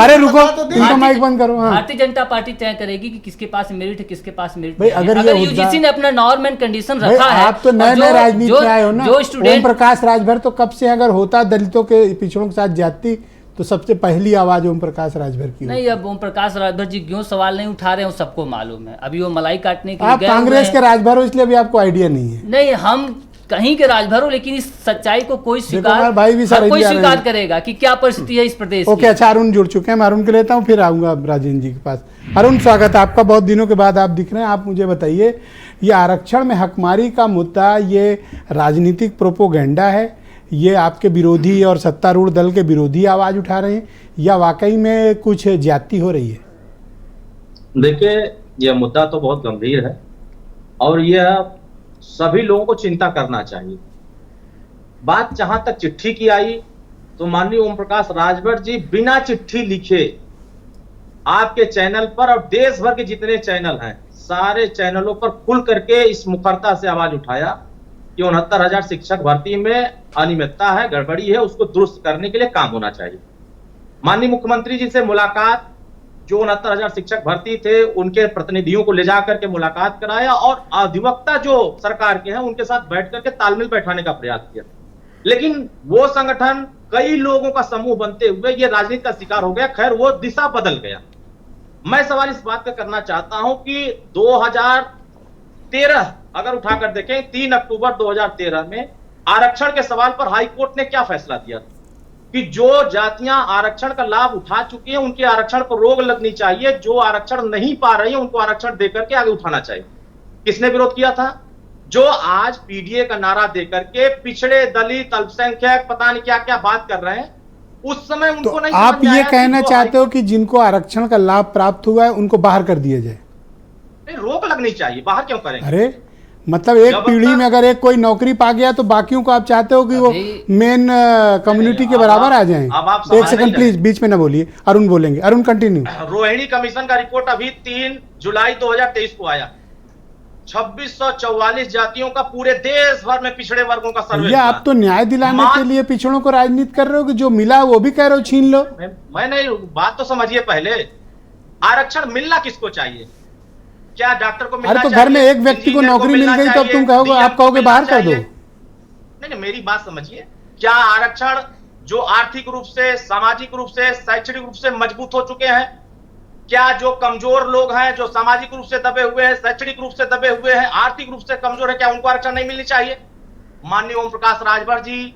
अरे रुको, इनका माइक बंद करो। हाँ,
भारतीय जनता पार्टी तय करेगी कि किसके पास मेरिट है, किसके पास मेरिट
भाई,
नहीं है।
अगर ये
यूजीसी ने अपना नॉर्म एंड कंडीशन
भाई,
रखा है।
आप तो नए नए राजनीति में आए हो ना।
जो
ओम
स्टूडेंट
प्रकाश राजभर तो कब से अगर होता दलितों के पिछड़ों के साथ जाती तो सबसे पहली आवाज ओम प्रकाश राजभर की होती।
नहीं, अब ओम प्रकाश राजभर जी क्यों सवाल नहीं उठा रहे हैं वो सबको मालूम है। अभी वो मलाई काटने के लिए
आप
गए हुए
कांग्रेस
हैं।
के राजभर हो इसलिए भी आपको आइडिया नहीं है।
नहीं, हम कहीं के राजभर हो, लेकिन इस सच्चाई को कोई
हमारे भाई भी
हर कोई
सराय
स्वीकार
रहे
करेगा कि क्या परिस्थिति है इस प्रदेश
ओके,
की।
अच्छा अरुण जुड़ चुके हैं, मैं अरुण के लेता हूँ, फिर आऊंगा राजेंद्र जी के पास। अरुण, स्वागत है आपका, बहुत दिनों के बाद आप दिख रहे हैं। आप मुझे बताइए, ये आरक्षण में हकमारी का मुद्दा ये राजनीतिक प्रोपोगेंडा है, ये आपके विरोधी और सत्तारूढ़ दल के विरोधी आवाज उठा रहे हैं, या वाकई में कुछ ज्यादती हो रही है?
देखिए, यह मुद्दा तो बहुत गंभीर है और यह सभी लोगों को चिंता करना चाहिए। बात जहां तक चिट्ठी की आई तो माननीय ओम प्रकाश राजभर जी बिना चिट्ठी लिखे आपके चैनल पर और देश भर के जितने चैनल हैं सारे चैनलों पर खुल करके इस मुखरता से आवाज उठाया कि 69,000 शिक्षक भर्ती में अनियमितता है, गड़बड़ी है, उसको दुरुस्त करने के लिए काम होना चाहिए। माननीय मुख्यमंत्री जी से मुलाकात, जो 69,000 शिक्षक भर्ती थे उनके प्रतिनिधियों को ले जाकर के मुलाकात कराया और अधिवक्ता जो सरकार के हैं उनके साथ बैठ करके तालमेल बैठाने का प्रयास किया। लेकिन वो संगठन कई लोगों का समूह बनते हुए ये राजनीति का शिकार हो गया। खैर, वो दिशा बदल गया। मैं सवाल इस बात का करना चाहता हूं कि 2013 अगर उठाकर देखें, 3 अक्टूबर 2013 में आरक्षण के सवाल पर हाई कोर्ट ने क्या फैसला दिया कि जो जातियां आरक्षण का लाभ उठा चुकी हैं उनके आरक्षण पर रोक लगनी चाहिए, जो आरक्षण नहीं पा रही है उनको आरक्षण देकर के आगे उठाना चाहिए। किसने विरोध किया था? जो आज पीडीए का नारा देकर के पिछड़े, दलित, अल्पसंख्यक, पता नहीं क्या क्या बात कर रहे हैं, उस समय उनको
तो
नहीं
आप
समझ में
ये
आया
कहना
कि
चाहते हो कि जिनको आरक्षण का लाभ प्राप्त हुआ है उनको बाहर कर दिया जाए?
रोक लगनी चाहिए, बाहर क्यों करेंगे?
अरे मतलब एक पीढ़ी में अगर एक कोई नौकरी पा गया तो बाकियों को आप चाहते हो कि वो मेन कम्युनिटी के बराबर आ जाएं? एक सेकंड प्लीज, बीच में ना बोलिए, अरुण बोलेंगे। अरुण कंटिन्यू।
रोहिणी कमीशन का रिपोर्ट अभी 3 जुलाई 2023 को आया। 2644 जातियों का पूरे देश भर में पिछड़े वर्गों का सर्वे।
या आप तो न्याय दिलाने के लिए पिछड़ों को राजनीति कर रहे हो कि जो मिला वो भी कह रहे हो छीन लो?
मैं नहीं, बात तो समझिए पहले। आरक्षण मिलना किसको चाहिए? क्या डॉक्टर को मिलना
अरे तो
चाहिए?
घर में एक व्यक्ति को नौकरी मिल गई तो अब तुम कहोगे, आप कहोगे बाहर कर दो?
नहीं, मेरी बात समझिए। क्या आरक्षण जो आर्थिक रूप से, सामाजिक रूप से, शैक्षणिक रूप से मजबूत हो चुके हैं, क्या जो कमजोर लोग हैं, जो सामाजिक रूप से दबे हुए हैं, शैक्षणिक रूप से दबे हुए हैं, आर्थिक रूप से कमजोर है, क्या उनको आरक्षण नहीं मिलनी चाहिए? माननीय ओम प्रकाश राजभर जी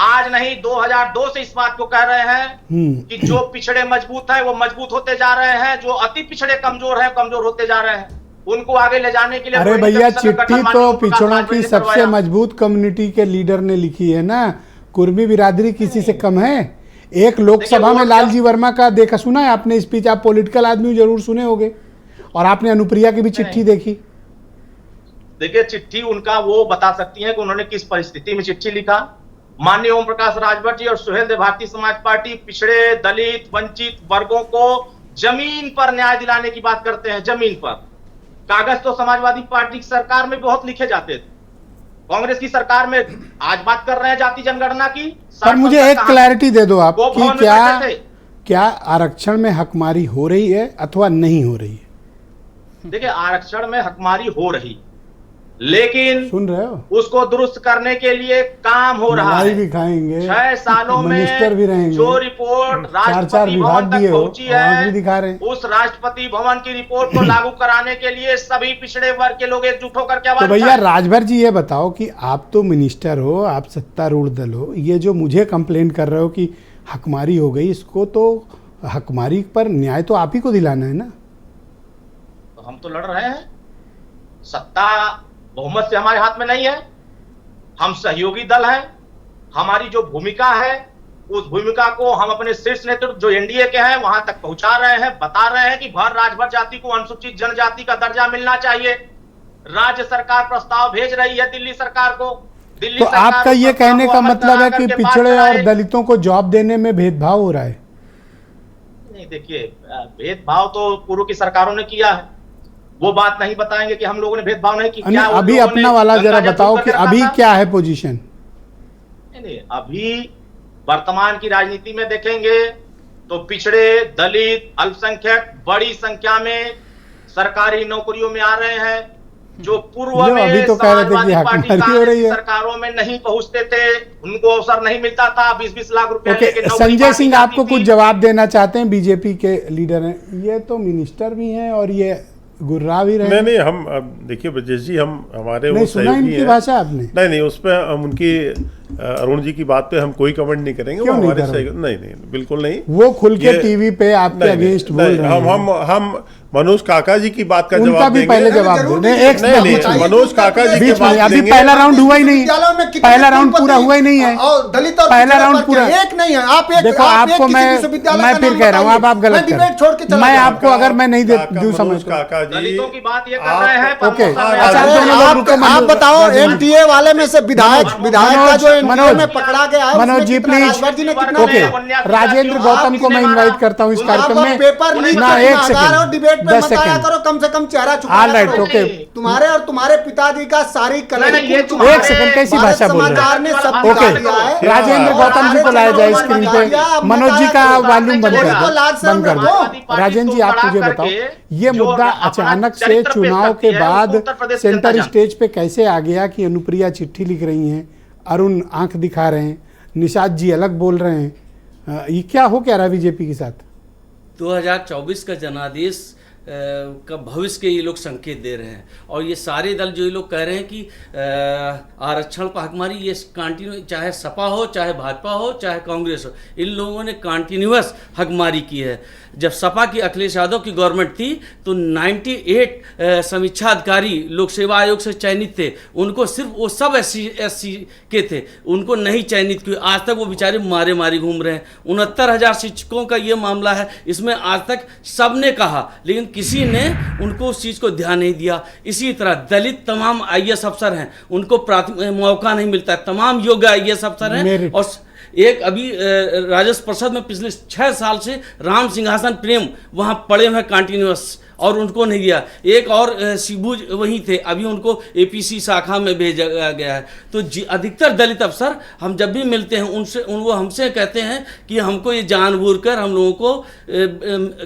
आज नहीं 2002 से इस बात को कह रहे हैं कि जो पिछड़े मजबूत है वो मजबूत होते जा रहे हैं, जो अति पिछड़े कमजोर है कमजोर होते जा रहे हैं, उनको आगे ले जाने के लिए।
अरे भैया, चिट्ठी तो पिछड़ों की सबसे मजबूत कम्युनिटी के लीडर ने लिखी है ना। कुर्मी बिरादरी किसी से कम है? एक लोकसभा में लालजी वर्मा का देखा, सुना है आपने स्पीच? आप पॉलिटिकल आदमी जरूर सुने होंगे, और आपने अनुप्रिया की भी चिट्ठी देखी।
देखिए, चिट्ठी उनका वो बता सकती है कि उन्होंने किस परिस्थिति में चिट्ठी लिखा। माननीय ओम प्रकाश राजभर जी और सुहेल देव भारतीय समाज पार्टी पिछड़े, दलित, वंचित वर्गों को जमीन पर न्याय दिलाने की बात करते हैं। जमीन पर कागज तो समाजवादी पार्टी की सरकार में बहुत लिखे जाते थे, कांग्रेस की सरकार में आज बात कर रहे हैं जाति जनगणना की।
पर मुझे एक क्लैरिटी दे दो आप
वो
कि
भवन में
क्या
बैठे थे।
क्या आरक्षण में हकमारी हो रही है अथवा नहीं हो रही है?
देखिए, आरक्षण में हकमारी हो रही, लेकिन
सुन रहे हो?
उसको दुरुस्त करने के लिए काम हो रहा
मलाई
है।
भी खाएंगे,
6 सालों
मिनिस्टर भी
में
रहेंगे,
जो रिपोर्ट
4
राष्ट्रपति
विभाग
भवन तक
दिए हो,
पहुंची
आंख भी
है,
दिखा रहे हैं।
उस राष्ट्रपति भवन की रिपोर्ट को लागू कराने के लिए सभी पिछड़े वर्ग के लोग एकजुट होकर के
तो
आवाज
भैया
उठाएं।
राजभर जी ये बताओ कि आप तो मिनिस्टर हो, आप सत्तारूढ़ दल हो, ये जो मुझे कंप्लेन कर रहे हो कि हकमारी हो गई, इसको तो हकमारी पर न्याय तो आप ही को दिलाना है ना।
तो हम तो लड़ रहे हैं, सत्ता बहुमत से हमारे हाथ में नहीं है, हम सहयोगी दल हैं। हमारी जो भूमिका है उस भूमिका को हम अपने शीर्ष नेतृत्व जो एनडीए के हैं वहां तक पहुंचा रहे हैं, बता रहे हैं कि भर राजभर जाति को अनुसूचित जनजाति का दर्जा मिलना चाहिए। राज्य सरकार प्रस्ताव भेज रही है दिल्ली सरकार को। दिल्ली
तो
सरकार
आपका
उस
ये
प्रस्ताव
कहने
को
का
अमल
मतलब है
करा
कि
करके पास
पिछड़े और
कराए।
दलितों को जॉब देने में भेदभाव हो रहा है?
नहीं, देखिए, भेदभाव तो पूर्व की सरकारों ने किया है, वो बात नहीं बताएंगे कि हम लोगों ने भेदभाव नहीं किया।
नहीं,
उन
अभी
लोगों
अपना
ने
वाला जरा
गंगा जल
बताओ
दूर
कि
करके रखा
अभी
था।
क्या है पोजीशन?
नहीं, अभी वर्तमान की राजनीति में देखेंगे तो पिछड़े, दलित, अल्पसंख्यक बड़ी संख्या में सरकारी नौकरियों में आ रहे हैं, जो पूर्व
जो
में
अभी तो कह रहे थे कि
समाजवादी पार्टी
हकमारी हो रही
कांग्रेस
है।
सरकारों में नहीं पहुंचते थे, उनको अवसर नहीं मिलता था। 20-20 लाख रुपए
ओके,
लेके नौकरी
संजय
पार्टी
सिंह
जाती
आपको
थी।
कुछ जवाब देना चाहते हैं, बीजेपी के लीडर हैं, ये तो मिनिस्टर भी हैं और ये गुर्रा भी रहे।
नहीं, हम अब देखिए ब्रजेश जी, हम हमारे
नहीं
वो
सुना
सहयोगी
इनकी
हैं।
भाषा आपने?
नहीं, उस पर हम उनकी अरुण जी की बात पे हम कोई कमेंट नहीं करेंगे।
क्यों
वो
नहीं
हमारे
करोगे?
नहीं, बिल्कुल नहीं।
वो खुल के
ये-
टीवी पे आपके
नहीं,
अगेंस्ट बोल
नहीं,
रहे हैं।
हम मनोज काका जी की बात का
उनका
जवाब
भी
देंगे।
पहले जवाब
जरूर
दो।
दीजिए।
एक
नहीं, नहीं,
बीच में-
मनोज काका जी
बीच
की बात
में अभी
देंगे।
पहला राउंड हुआ ही नहीं,
विश्वविद्यालयों में कितने
पहला राउंड
कुलपति
पूरा हुआ ही नहीं है।
और दलित और
पहला
पिछड़े
राउंड
वर्ग
पूरा
के एक नहीं है। आप एक
देखो,
आप एक
आपको
किसी
मैं
विश्वविद्यालय
मैं
का
फिर
नाम
कह रहा हूँ,
बताइए।
आप गलत
मैं डिबेट छोड़ के
कर,
चला
मैं
जाऊंगा।
आपको अगर मैं नहीं दे
काका,
दूं
मनोज
समझ
काका जी,
दलितों की बात ये कर
आप-
रहे हैं।
ओके,
प्रमोशन
अच्छा,
में-
दोनों लोग रुको,
आप बताओ,
मनोज-
एनटीए वाले में से विधायक का जो एनटीए
मनोज-
में पकड़ा गया है,
मनोज
उसमें
जी
कितना
प्लीज।
राजभर जी ने कितना
ओके,
दिया?
राजेंद्र गौतम को मैं इनवाइट करता हूँ इस कार्यक्रम में।
पेपर लीक
ना,
करके
एक
आधार
सेकंड,
और डिबेट पे
10
मत आया
सेकंड।
करो, कम से कम चेहरा छुपाया
All right,
करो।
okay.
तुम्हारे और तुम्हारे पिताजी का सारी
नहीं, ये
कलेक्ट
तुम्हारे-
एक सेकंड, कैसी
भारत
भाषा बोल रहे
समाचार ने सब
हैं? ओके,
दिखा दिया है।
राजेंद्र
और
गौतम जी को लाया जाए
हमारे
स्क्रीन
चैनल
पे।
पर
मनोज जी का
बताया
वॉल्यूम बंद
करो।
कर
तो लाज
दो,
शर्म
बंद कर
रखो।
दो। राजेंद्र जी, आप मुझे बताओ, ये
जो
मुद्दा
अपना
अचानक से
चरित्र पेश
चुनाव
करती
के
है,
बाद
उत्तर प्रदेश की
सेंटर
जनता
स्टेज पे कैसे आ गया कि अनुप्रिया चिट्ठी लिख रही हैं, अरुण आंख दिखा रहे हैं, निषाद जी अलग बोल रहे हैं, ये क्या हो क्या रहा बीजेपी के साथ?
2024 का जनादेश का भविष्य के ये लोग संकेत दे रहे हैं, और ये सारे दल जो ये लोग कह रहे हैं कि आरक्षण पर हकमारी, ये कंटिन्यू, चाहे सपा हो, चाहे भाजपा हो, चाहे कांग्रेस हो, इन लोगों ने कंटिन्यूअस हकमारी की है। जब सपा की अखिलेश यादव की गवर्नमेंट थी तो 98 समीक्षा अधिकारी लोक सेवा आयोग से चयनित थे, उनको सिर्फ वो सब SC के थे, उनको नहीं चयनित किए। आज तक वो बेचारे मारे मारी घूम रहे हैं। 69,000 शिक्षकों का ये मामला है, इसमें आज तक सब ने कहा, लेकिन किसी ने उनको उस चीज़ को ध्यान नहीं दिया। इसी तरह दलित तमाम IAS अफसर हैं, उनको मौका नहीं मिलता। तमाम योग्य IAS अफसर हैं, और एक अभी राजस्व परिषद में पिछले 6 साल से राम सिंहासन प्रेम वहाँ पड़े हुए कंटिन्यूअस, और उनको नहीं दिया। एक और शिबू वहीं थे, अभी उनको APC शाखा में भेजा गया है। तो अधिकतर दलित अफसर हम जब भी मिलते हैं उनसे वो हमसे कहते हैं कि हमको ये जानबूझ कर हम लोगों को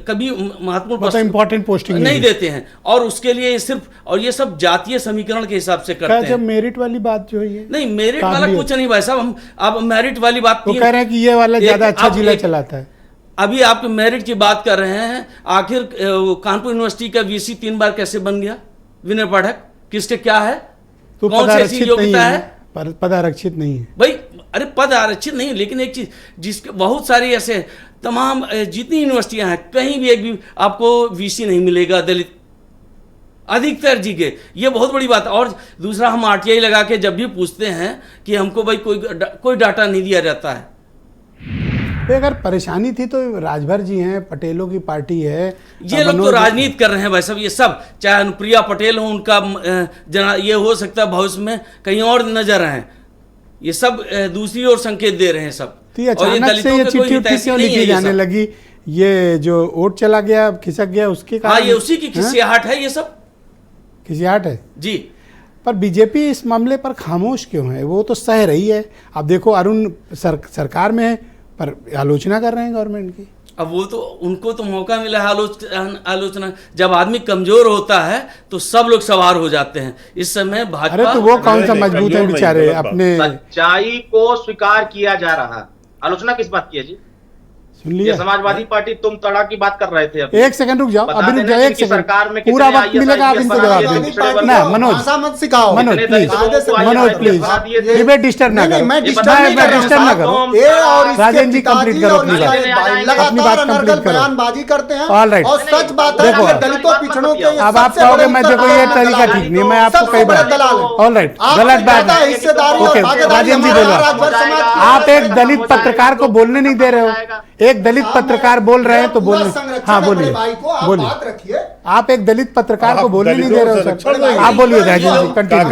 कभी महत्वपूर्ण
इंपॉर्टेंट पोस्टिंग
नहीं देते हैं, और उसके लिए सिर्फ, और ये सब जातीय समीकरण के हिसाब से करते हैं।
जब मेरिट वाली बात जो है,
नहीं, मेरिट वाला कुछ नहीं भाई साहब, हम अब मेरिट वाली बात
वो कह रहे हैं कि ये वाला ज्यादा अच्छा जिला चलाता है।
अभी आप मेरिट की बात कर रहे हैं, आखिर कानपुर यूनिवर्सिटी का VC 3 बार कैसे बन गया? विनय पाठक किसके क्या है,
तो
कौन सी ऐसी योग्यता है?
पद आरक्षित नहीं है
भाई। अरे पद आरक्षित नहीं, लेकिन एक चीज, जिसके बहुत सारे ऐसे तमाम जितनी यूनिवर्सिटियां हैं, कहीं भी एक भी आपको VC नहीं मिलेगा दलित अधिकतर जी के। ये बहुत बड़ी बात है। और दूसरा, हम RTI लगा के जब भी पूछते हैं कि हमको भाई कोई डाटा नहीं दिया जाता है।
अगर परेशानी थी तो राजभर जी हैं, पटेलों की पार्टी है,
ये लोग तो राजनीति कर रहे हैं भाई साहब। ये सब, चाहे अनुप्रिया पटेल हो, उनका ये हो सकता है भविष्य में कहीं और नजर आए। ये सब दूसरी ओर संकेत दे रहे हैं सब।
तो अचानक से ये चिट्ठी उट्ठी क्यों लिखी जाने लगी? ये जो वोट चला गया, खिसक गया, उसके कारण?
हाँ, ये उसी की खिसियाहट है, ये सब
खिसियाहट है
जी।
पर बीजेपी इस मामले पर खामोश क्यों है? वो तो सह रही है। अब देखो अरुण सरकार में है पर आलोचना कर रहे हैं गवर्नमेंट की।
अब वो तो उनको तो मौका मिला है आलोचना। जब आदमी कमजोर होता है तो सब लोग सवार हो जाते हैं। इस समय भाजपा,
अरे तो वो कौन सा मजबूत है बेचारे अपने।
सच्चाई को स्वीकार किया जा रहा है। आलोचना किस बात की है जी?
सुन लिया।
ये समाजवादी पार्टी तुम तड़ा की बात कर रहे थे अभी।
एक सेकंड रुक जाओ, अभी रुक जाओ, एक सेकंड।
सरकार में
पूरा वक्त मिलेगा, आप इनको जवाब देंगे ना। मनोज
मत सिखाओ।
मनोज प्लीज डिबेट डिस्टर्ब ना करो,
मैं डिस्टर्ब
ना करो।
ये और
राजेंद्र जी कंप्लीट करो अपनी बात कंप्लीट करो।
बयानबाजी करते हैं
All right.
और सच बात है कि दलितों पिछड़ों के
अब आप कहोगे मैं देखो ये तरीका ठीक नहीं, मैं आपको कई बार ऑल राइट गलत बात है। ओके राजेंद्र जी बोलो। आप एक दलित पत्रकार को बोलने नहीं दे रहे हो। एक दलित पत्रकार बोल रहे हैं तो बोलने, हाँ बोलिए बोलिए। आप एक दलित पत्रकार को बोलने नहीं दे रहे हो सर, आप बोलिए राजेंद्र जी कंटिन्यू।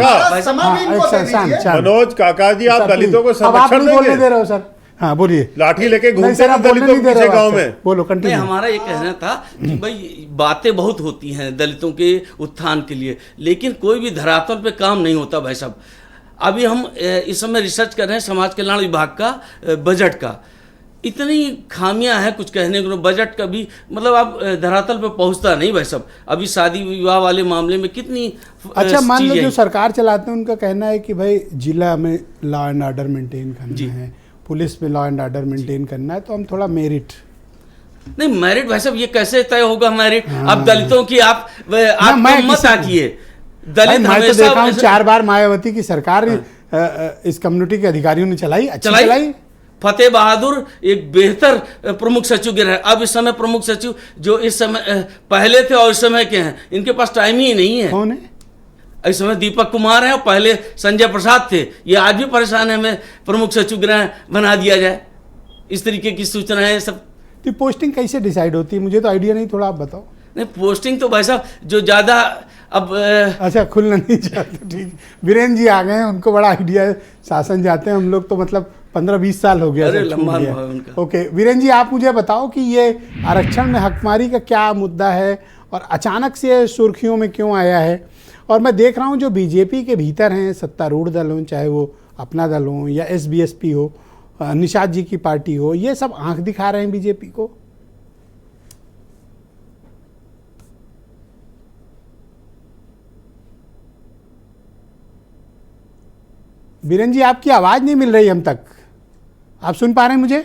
मनोज काका जी, आप दलितों को
अब आप नहीं बोलने दे रहे हो सर, हाँ बोलिए।
लाठी लेके
नहीं
घूमते
सर, आप
हैं
बोलने
दलितों
नहीं
के
दे रहे
पीछे
हो
गांव
आप,
में।
बोलो
नहीं,
कंटिन्यू।
हमारा ये कहना था कि भाई बातें बहुत होती हैं दलितों के उत्थान के लिए, लेकिन कोई भी धरातल पे काम नहीं होता भाई साहब। अभी हम इस समय रिसर्च कर रहे हैं समाज कल्याण विभाग का बजट का। इतनी खामियां हैं कुछ कहने को, बजट का भी मतलब आप धरातल पे पहुंचता नहीं भाई साहब। अभी शादी विवाह वाले मामले में कितनी
अच्छा मान लो जो सरकार चलाते हैं उनका कहना है कि भाई जिला में लॉ एंड ऑर्डर मेंटेन करना है, पुलिस में लॉ एंड ऑर्डर मेंटेन करना है, तो हम थोड़ा मेरिट
नहीं, मेरिट भाई साहब ये कैसे तय होगा मेरिट? अब दलितों की आप मत आकिए। दलित
मैं तो देखा हूँ 4 बार मायावती की सरकार इस कम्युनिटी के अधिकारियों ने चलाई।
फतेह बहादुर एक बेहतर प्रमुख सचिव गिर है। अब इस समय प्रमुख सचिव जो इस समय पहले थे और इस समय के हैं, इनके पास टाइम ही नहीं है।
कौन है
इस समय? दीपक कुमार है और पहले संजय प्रसाद थे। ये आज भी परेशान है, हमें प्रमुख सचिव गृह बना दिया जाए। इस तरीके की सूचनाएं सब।
तो पोस्टिंग कैसे डिसाइड होती है? मुझे तो आइडिया नहीं, थोड़ा आप बताओ।
नहीं, पोस्टिंग तो भाई साहब जो ज़्यादा अब
अच्छा खुलना नहीं चाहते, ठीक। वीरेंद्र जी आ गए हैं, उनको बड़ा आइडिया है, शासन जाते हैं हम लोग तो मतलब 15-20 साल हो गया।
अरे लंबा अनुभव है उनका।
ओके वीरेंद्र जी आप मुझे बताओ कि ये आरक्षण में हकमारी का क्या मुद्दा है और अचानक से सुर्खियों में क्यों आया है? और मैं देख रहा हूँ जो बीजेपी के भीतर हैं, सत्तारूढ़ दल हों, चाहे वो अपना दल हो या SBSP हो, निषाद जी की पार्टी हो, ये सब आंख दिखा रहे हैं बीजेपी को। बीरेन जी आपकी आवाज नहीं मिल रही हम तक, आप सुन पा रहे हैं मुझे?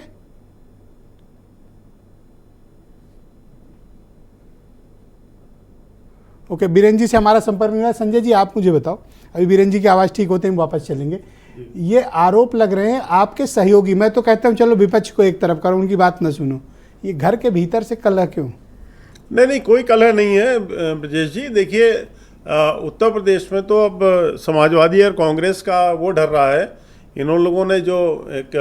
ओके बीरेन जी से हमारा संपर्क नहीं हुआ। संजय जी आप मुझे बताओ, अभी बीरेन जी की आवाज ठीक होते हैं वापस चलेंगे। ये आरोप लग रहे हैं आपके सहयोगी, मैं तो कहता हूं चलो विपक्ष को एक तरफ करो, उनकी बात न सुनो, ये घर के भीतर से कलह क्यों?
नहीं कोई कलह नहीं है ब्रजेश जी। देखिए उत्तर प्रदेश में तो अब समाजवादी और कांग्रेस का वो डर रहा है। इन लोगों ने जो एक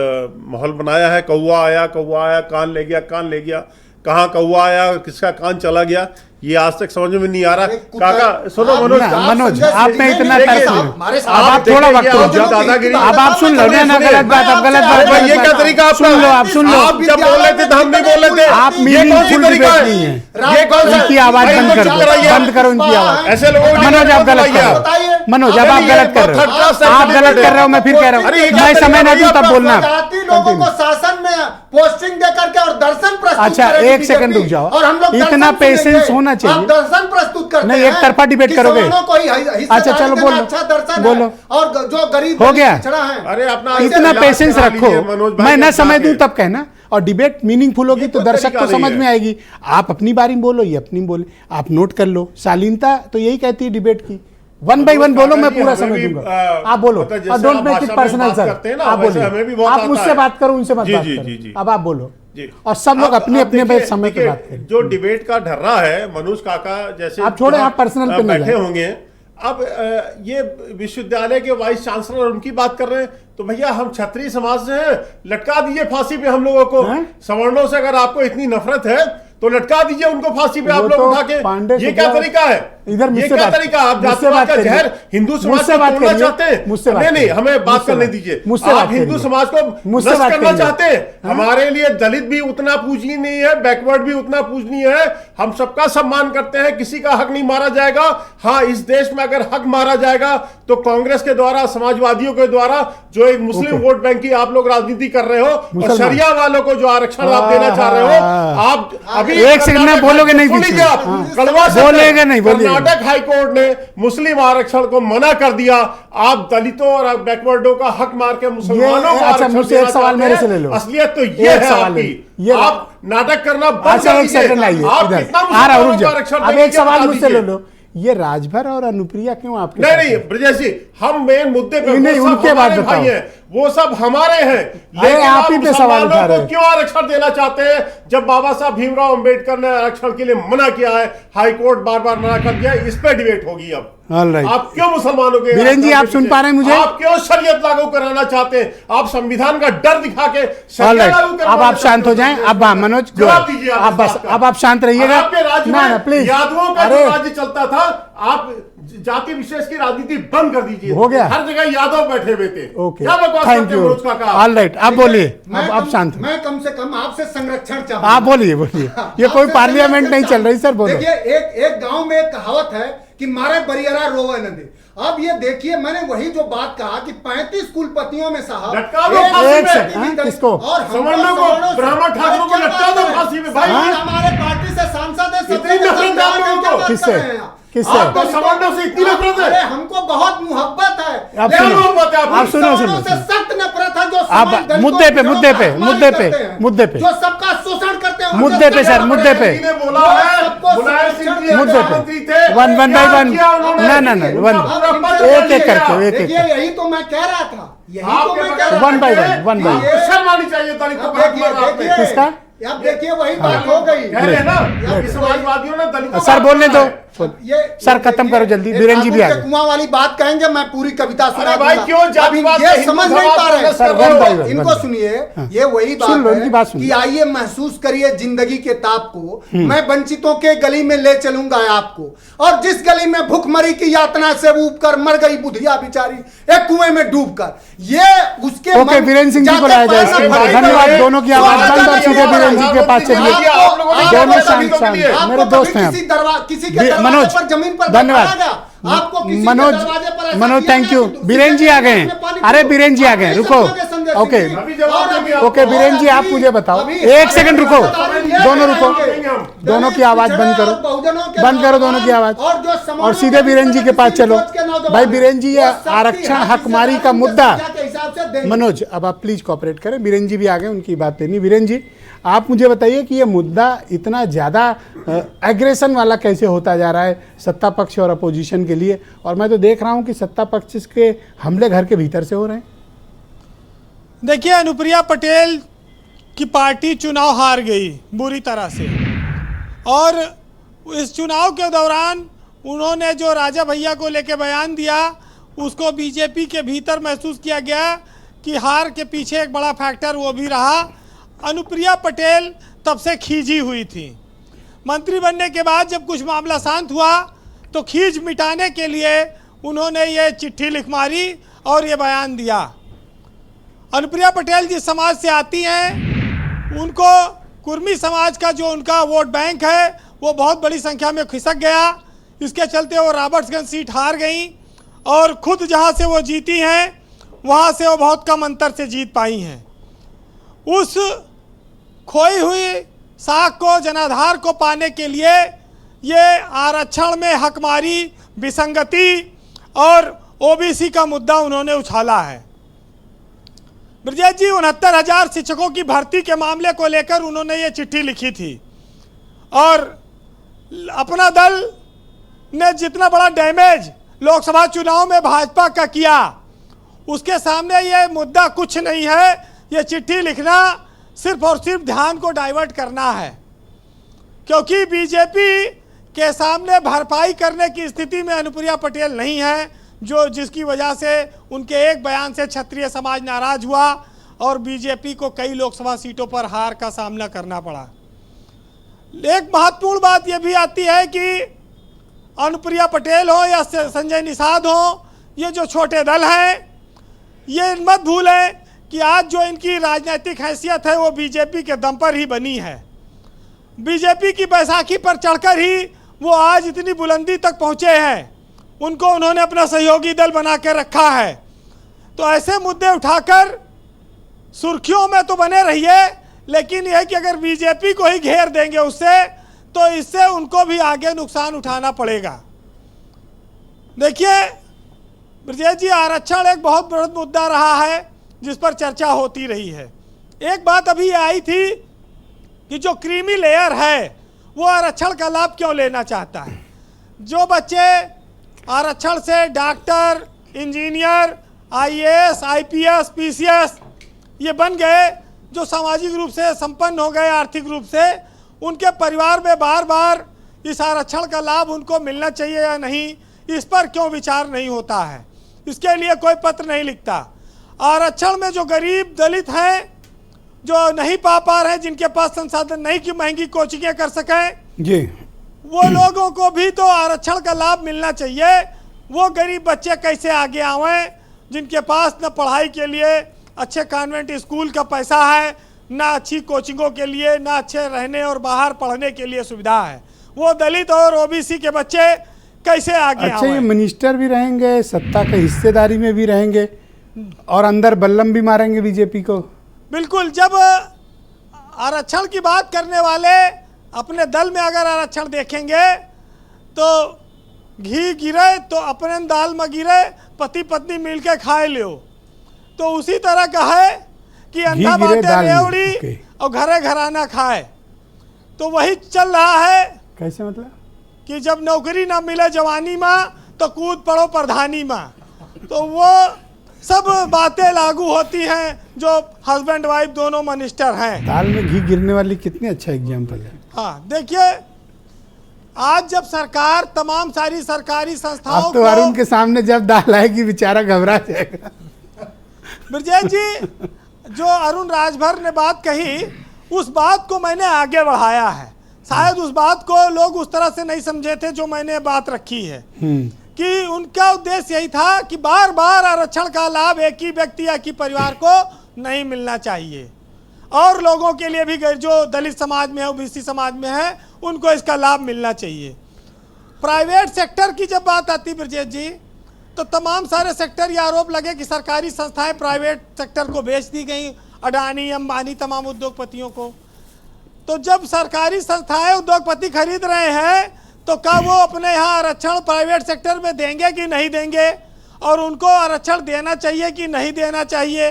माहौल बनाया है, कौवा आया कान ले गया, कहाँ कौवा आया किसका कान चला गया, ये आज तक समझ में नहीं आ रहा। काका सुनो
मनोज आप में इतना तर्क नहीं, अब आप थोड़ा वक्त दादागिरी, अब आप सुन लो ना गलत बात, अब गलत बात
ये क्या तरीका आप
सुन लो, आप सुन लो।
आप जब बोल रहे थे तो हम नहीं बोल रहे थे।
आप मीनिंगफुल डिबेट नहीं है,
ये कौन सा
इनकी आवाज बंद कर दो, बंद करो इनकी आवाज।
ऐसे लोगों को
मनोज आप गलत कर रहे हो, मनोज अब आप गलत कर रहे हो, आप गलत कर रहे हो, मैं फिर कह रहा हूँ मैं समय ना दूं तब बोलना।
लोगों को शासन में पोस्टिंग दे करके और दर्शन प्रस्तुत
अच्छा एक सेकंड रुक जाओ,
और हम लोग
इतना पेशेंस होना चाहिए।
दर्शन प्रस्तुत करते
नहीं एक तरफा डिबेट करोगे। अच्छा चलो बोलो
अच्छा दर्शन
बोलो,
और जो गरीब
हो गया।
अरे अपना
इतना पेशेंस रखो, मैं ना समय दूं तब कहना, और डिबेट मीनिंगफुल होगी तो दर्शक को समझ में आएगी। आप अपनी बारी में बोलो, ये अपनी बोले, आप नोट कर लो। शालीनता तो यही कहती है डिबेट की, 1 by 1 बोलो, मैं पूरा समय दूंगा, आप बोलो, और don't make it personal sir, आप बोलिए, आप मुझसे बात करो, उनसे मत बात करो, अब आप बोलो, और सब लोग अपने अपने समय पे बात करें।
जो डिबेट का ढर्रा है, मनोज काका जैसे
आप छोड़े, आप पर्सनल पे
बैठे होंगे। अब ये विश्वविद्यालय के वाइस चांसलर उनकी बात कर रहे हैं, तो भैया हम क्षत्रिय समाज से हैं, लटका दीजिए फांसी पे हम लोगों को। सवर्णों से अगर आपको इतनी नफरत है तो लटका दीजिए उनको फांसी पे आप
वो
लोग
तो
उठा के।
पांडे
ये
से
क्या
क्या-
तरीका है?
इधर
ये
मुझसे
क्या
बात-
तरीका? आप
मुझसे
जातिवाद
बात
का
करिए।
जहर हिंदू समाज
मुझसे
को
बात
तोड़ना
करिए।
चाहते हैं?
मुझसे बात
नहीं नहीं,
करिए।
हमें बात
मुझसे
करने
बात-
दीजिए।
मुझसे
आप
बात
हिंदू
करिए।
समाज को
मुझसे
नष्ट
बात
करना
करिए।
चाहते हैं। हमारे लिए दलित भी उतना पूजनीय नहीं है, बैकवर्ड भी उतना पूजनीय है। हम सबका सम्मान करते हैं, किसी का हक नहीं मारा जाएगा। हाँ, इस देश में अगर हक मारा जाएगा तो कांग्रेस के द्वारा, समाजवादियों के द्वारा, जो एक मुस्लिम वोट बैंक की आप लोग राजनीति कर रहे हो, और शरिया वालों को जो आरक्षण आप देना चाह रहे हो, आप अभी
एक सेकंड में बोलोगे नहीं, बीच में।
सुनिए आप, कड़वा शब्द है।
बोलेगा नहीं, बोलिए।
कर्नाटक हाईकोर्ट ने मुस्लिम आरक्षण को मना कर दिया। आप दलितों और बैकवर्डों का हक मार के मुसलमानों को
अच्छा,
आरक्षण
मुझसे
देना
एक सवाल
चाहते
मेरे
हैं।
से ले लो।
असलियत तो
एक
ये है
सवाल ले
आपकी।
लो।
आप नाटक करना बंद
अच्छा
कर
एक
दीजिए।
सेकंड आइए
आप
इधर
कितना
आ रहा हूं, रुक
मुसलमानों को
जाओ।
आरक्षण
अब
देंगे,
एक सवाल
बता
मुझसे ले
दीजिए।
लो, ये राजभर और अनुप्रिया क्यों आपके
नहीं
साथ
नहीं
हैं?
ब्रजेश जी, हम मेन मुद्दे पे,
नहीं,
वो सब
उनके बाद
हमारे
बताओ।
भाई हैं, वो सब हमारे हैं।
अरे
लेकिन
आप ही पे सवाल उठा
मुसलमानों
रहे
को
हैं।
क्यों आरक्षण देना चाहते हैं, जब बाबा साहब भीमराव अंबेडकर ने आरक्षण के लिए मना किया है? हाईकोर्ट बार बार मना कर दिया। इस पे डिबेट होगी अब।
Alright.
आप क्यों मुसलमानों के
बीरेन जी, आप सुन पा रहे हैं मुझे?
आप क्यों शरीयत लागू कराना चाहते हैं? आप संविधान का डर दिखा के शरीयत
Alright,
लागू करवाना
अब आप शांत हो
चाहते
जाएं।
हैं?
अब मनोज
जवाब दीजिए आप
आप
इस
बस,
बात का।
अब आप शांत रहिएगा।
आपके राज्य
ना
में
प्लीज,
यादवों का जो
अरे
राज्य चलता था, आप जाति विशेष की राजनीति बंद कर दीजिए।
हो गया?
हर जगह यादव बैठे हुए थे।
ओके,
क्या बकवास
थैंक
करते हैं
यू।
मनोज काका?
ऑल राइट, आप बोलिए। अब शांत
मैं कम से कम आपसे संरक्षण चाहूंगा।
आप बोलिए, बोलिए। ये कोई
आपसे
पार्लियामेंट
संरक्षण
नहीं चल रही सर, बोलो।
देखिए, एक गांव में एक कहावत है कि मारे बरियरा रोवे न दे। अब ये देखिए, मैंने वही जो बात कहा कि 35 कुलपतियों में साहब
लटका दो फांसी
एक
पे।
सेकंड, हाँ, किसको?
और हमको
सवर्णों को,
सवर्णों से-
ब्राह्मण ठाकुरों को
अरे क्या
लटका दो
बात है?
फांसी पे भाई।
सवाल हमारे पार्टी से सांसद है,
इतनी
सबसे
नफरत
ज्यादा
आप लोगों
क्या
को?
बात
किससे?
कर रहे हैं आप?
किससे?
आपको सवर्णों से इतनी नफरत है?
अरे हमको बहुत मोहब्बत है।
आप
क्या
सुनो,
मोहब्बत है आपको?
आप सुनो,
सवर्णों
सुनो,
से
सुनो।
सख्त नफरत है, जो
आप
समाज दलितों
मुद्दे पे,
की
मुद्दे पे,
हकमारी
मुद्दे पे,
करते हैं,
मुद्दे पे।
जो सबका शोषण करते हैं,
मुद्दे पे सर, मुद्दे पे।
ने बोला है, मुलायम सिंह जी
मुद्दे पे।
प्रधानमंत्री थे।
वन बाय
क्या
वन।
किया उन्होंने?
ना, ना, ना,
उनका
वन।
पूरा पद
एक
बदल
एक
दिया।
करके, एक एक
देखिए, यही तो मैं कह रहा था, यही तो
आपके
मैं
बगैर
कह रहा
वन
था।
By one, one by one.
आपको शर्म आनी चाहिए दलितों
अब
पर हाथ
देखिए,
मारा आपने।
देखिए,
किसका?
अब देखिए वही बात हो गई।
कह रहे हैं ना कि समाजवादियों ने दलितों
सर
को
बोलने दो।
ये
सर खत्म करो जल्दी, बीरेन जी भी आ गए।
कुआं वाली बात कहेंगे, मैं पूरी कविता सुना
अरे भाई,
दूंगा।
क्यों जातिवाद
अब ये
से हिंदू
समझ नहीं पा रहे हैं।
सर, वन बाय वन,
इनको
वन।
सुनिए,
हाँ।
ये वही
सुन लो,
बात
इनकी बात
है
सुनिए।
कि आइए महसूस करिए जिंदगी के ताप को। मैं वंचितों के गली में ले चलूंगा आपको, और जिस गली में भूखमरी की यातना से ऊब कर मर गई बुधिया बिचारी एक कुएं में डूब कर, ये उसके
ओके, बीरेन सिंह जी को लाया जाए इसके बाद। धन्यवाद, दोनों की आवाज बंद और सीधे बीरेन जी के पास चलिए। दोनों शांत शांत, मेरे दोस्त हैं आप।
किसी के दरवाजे
मनोज,
पर जमीन पर
धन्यवाद।
बैठाया गया? आपको किसी के
मनोज,
दरवाजे पर ऐसा
मनोज
किया
थैंक
गया
यू।
कि
बीरेन जी आ गए
उसमें पानी
हैं। अरे
पी लो।
बीरेन जी आ गए,
आप
रुको।
नहीं समझोगे संजय सिंह
ओके,
जी।
अभी जवाब देंगे आप।
ओके बीरेन जी, आप मुझे बताओ, एक सेकंड रुको, दोनों रुको, दोनों की आवाज बंद करो, बंद करो दोनों की आवाज, और सीधे बीरेन जी के पास चलो। भाई बीरेन जी, ये आरक्षण हकमारी का मुद्दा। मनोज, अब आप प्लीज कोऑपरेट करें, बीरेन जी भी आ गए, उनकी बात लेनी। बीरेन जी, आप मुझे बताइए कि ये मुद्दा इतना ज़्यादा एग्रेशन वाला कैसे होता जा रहा है सत्ता पक्ष और अपोजिशन के लिए, और मैं तो देख रहा हूं कि सत्ता पक्ष के हमले घर के भीतर से हो रहे हैं।
देखिए, अनुप्रिया पटेल की पार्टी चुनाव हार गई बुरी तरह से, और इस चुनाव के दौरान उन्होंने जो राजा भैया को लेके बयान दिया, उसको बीजेपी के भीतर महसूस किया गया कि हार के पीछे एक बड़ा फैक्टर वो भी रहा। अनुप्रिया पटेल तब से खींची हुई थी। मंत्री बनने के बाद जब कुछ मामला शांत हुआ तो खींच मिटाने के लिए उन्होंने ये चिट्ठी लिख मारी और ये बयान दिया। अनुप्रिया पटेल जिस समाज से आती हैं, उनको कुर्मी समाज का जो उनका वोट बैंक है वो बहुत बड़ी संख्या में खिसक गया। इसके चलते वो रॉबर्ट्सगंज सीट हार गई, और खुद जहां से वो जीती हैं वहां से वो बहुत कम अंतर से जीत पाई हैं। उस खोई हुई साख को, जनाधार को पाने के लिए ये आरक्षण में हकमारी, विसंगति और ओबीसी का मुद्दा उन्होंने उछाला है। ब्रजेश जी, 69,000 शिक्षकों की भर्ती के मामले को लेकर उन्होंने ये चिट्ठी लिखी थी, और अपना दल ने जितना बड़ा डैमेज लोकसभा चुनाव में भाजपा का किया, उसके सामने ये मुद्दा कुछ नहीं है। ये चिट्ठी लिखना सिर्फ और सिर्फ ध्यान को डाइवर्ट करना है, क्योंकि बीजेपी के सामने भरपाई करने की स्थिति में अनुप्रिया पटेल नहीं है, जिसकी वजह से उनके एक बयान से क्षत्रिय समाज नाराज हुआ और बीजेपी को कई लोकसभा सीटों पर हार का सामना करना पड़ा। एक महत्वपूर्ण बात यह भी आती है कि अनुप्रिया पटेल हो या संजय निषाद हो, ये जो छोटे दल हैं, ये मत भूलें कि आज जो इनकी राजनीतिक हैसियत है वो बीजेपी के दम पर ही बनी है। बीजेपी की बैसाखी पर चढ़कर ही वो आज इतनी बुलंदी तक पहुंचे हैं। उनको उन्होंने अपना सहयोगी दल बना के रखा है। तो ऐसे मुद्दे उठाकर सुर्खियों में तो बने रहिए, लेकिन यह कि अगर बीजेपी को ही घेर देंगे उससे, तो इससे उनको भी आगे नुकसान उठाना पड़ेगा। देखिए ब्रजेश जी, आरक्षण एक बहुत बड़ा मुद्दा रहा है जिस पर चर्चा होती रही है। एक बात अभी आई थी कि जो क्रीमी लेयर है वो आरक्षण का लाभ क्यों लेना चाहता है। जो बच्चे आरक्षण से doctor, engineer, IAS, IPS, PCS ये बन गए, जो सामाजिक रूप से संपन्न हो गए आर्थिक रूप से, उनके परिवार में बार बार इस आरक्षण का लाभ उनको मिलना चाहिए या नहीं, इस पर क्यों विचार नहीं होता है। इसके लिए कोई पत्र नहीं लिखता। आरक्षण में जो गरीब दलित हैं, जो नहीं पा रहे हैं, जिनके पास संसाधन नहीं कि महंगी कोचिंगें कर सकें
जी,
वो लोगों को भी तो आरक्षण का लाभ मिलना चाहिए। वो गरीब बच्चे कैसे आगे आवें जिनके पास न पढ़ाई के लिए अच्छे कॉन्वेंट स्कूल का पैसा है, ना अच्छी कोचिंगों के लिए, ना अच्छे रहने और बाहर पढ़ने के लिए सुविधा है। वो दलित और ओबीसी के बच्चे कैसे आगे
अच्छा, ये
आवें?
मिनिस्टर भी रहेंगे, सत्ता की हिस्सेदारी में भी रहेंगे और अंदर बल्लम भी मारेंगे बीजेपी को।
बिल्कुल। जब आरक्षण की बात करने वाले अपने दल में अगर आरक्षण देखेंगे तो घी गिरे तो अपने दाल में गिरे, पति पत्नी मिलके खाए लियो। तो उसी तरह का है कि अंधा बाटे रेवड़ी और घरे घराना खाए। तो वही चल रहा है।
कैसे मतलब
कि जब नौकरी ना मिले जवानी में तो कूद पड़ो प्रधानी में। तो वो सब बातें लागू होती हैं जो हस्बैंड वाइफ दोनों मिनिस्टर हैं।
दाल में घी गिरने वाली कितनी अच्छा एग्जाम्पल है।
हाँ, देखिए आज जब सरकार तमाम सारी सरकारी संस्थाओं
अब तो अरुण के सामने जब दाल आएगी बेचारा घबरा जाएगा।
ब्रजेश जी, जो अरुण राजभर ने बात कही, उस बात को मैंने आगे बढ़ाया है। शायद उस बात को लोग उस तरह से नहीं समझे थे जो मैंने बात रखी है कि उनका उद्देश्य यही था कि बार बार आरक्षण का लाभ एक ही व्यक्ति या कि परिवार को नहीं मिलना चाहिए, और लोगों के लिए भी जो दलित समाज में है, ओबीसी समाज में है, उनको इसका लाभ मिलना चाहिए। प्राइवेट सेक्टर की जब बात आती ब्रजेश जी, तो तमाम सारे सेक्टर ये आरोप लगे कि सरकारी संस्थाएं प्राइवेट सेक्टर को बेच दी गई, अडानी, अंबानी, तमाम उद्योगपतियों को। तो जब सरकारी संस्थाएं उद्योगपति खरीद रहे हैं तो क्या वो अपने यहाँ आरक्षण प्राइवेट सेक्टर में देंगे कि नहीं देंगे, और उनको आरक्षण देना चाहिए कि नहीं देना चाहिए।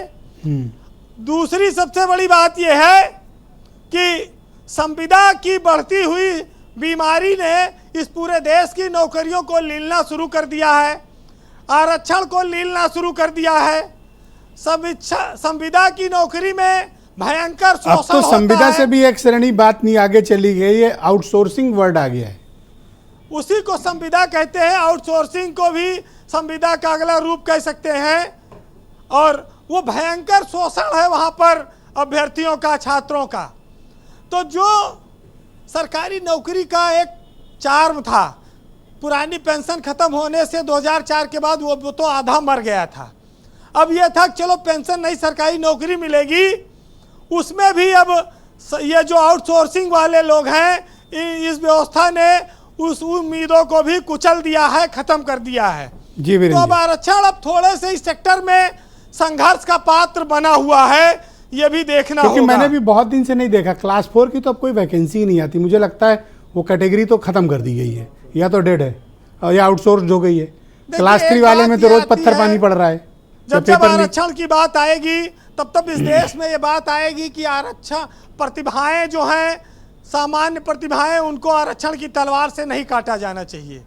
दूसरी सबसे बड़ी बात यह है कि संविदा की बढ़ती हुई बीमारी ने इस पूरे देश की नौकरियों को लीलना शुरू कर दिया है, आरक्षण को लीलना शुरू कर दिया है। संविदा की नौकरी में भयंकर शोषण
अब तो संविदा से भी एक श्रेणी बात नहीं आगे चली गई है, आउटसोर्सिंग वर्ड आ गया है।
उसी को संविदा कहते हैं, आउटसोर्सिंग को भी संविदा का अगला रूप कह सकते हैं। और वो भयंकर शोषण है वहाँ पर अभ्यर्थियों का, छात्रों का। तो जो सरकारी नौकरी का एक चार्म था, पुरानी पेंशन खत्म होने से 2004 के बाद वो तो आधा मर गया था। अब ये था चलो पेंशन नहीं, सरकारी नौकरी मिलेगी, उसमें भी अब ये जो आउटसोर्सिंग वाले लोग हैं, इस व्यवस्था ने उस उम्मीदों को भी कुचल दिया है, खत्म कर दिया है।
जी
तो अब आरक्षण अब थोड़े से इस सेक्टर में संघर्ष का पात्र बना हुआ है, ये भी देखना होगा।
क्योंकि मैंने भी बहुत दिन से नहीं देखा, क्लास 4 की तो अब कोई वैकेंसी नहीं आती। मुझे लगता है वो कैटेगरी तो खत्म कर दी गई है, या तो डेड है और या आउटसोर्स हो गई है। क्लास 3 वाले में तो रोज पत्थर पानी पड़ रहा है।
जब आरक्षण की बात आएगी तब इस देश में ये बात आएगी कि आरक्षण प्रतिभाएं जो हैं, सामान्य प्रतिभाएं, उनको आरक्षण की तलवार से नहीं काटा जाना चाहिए।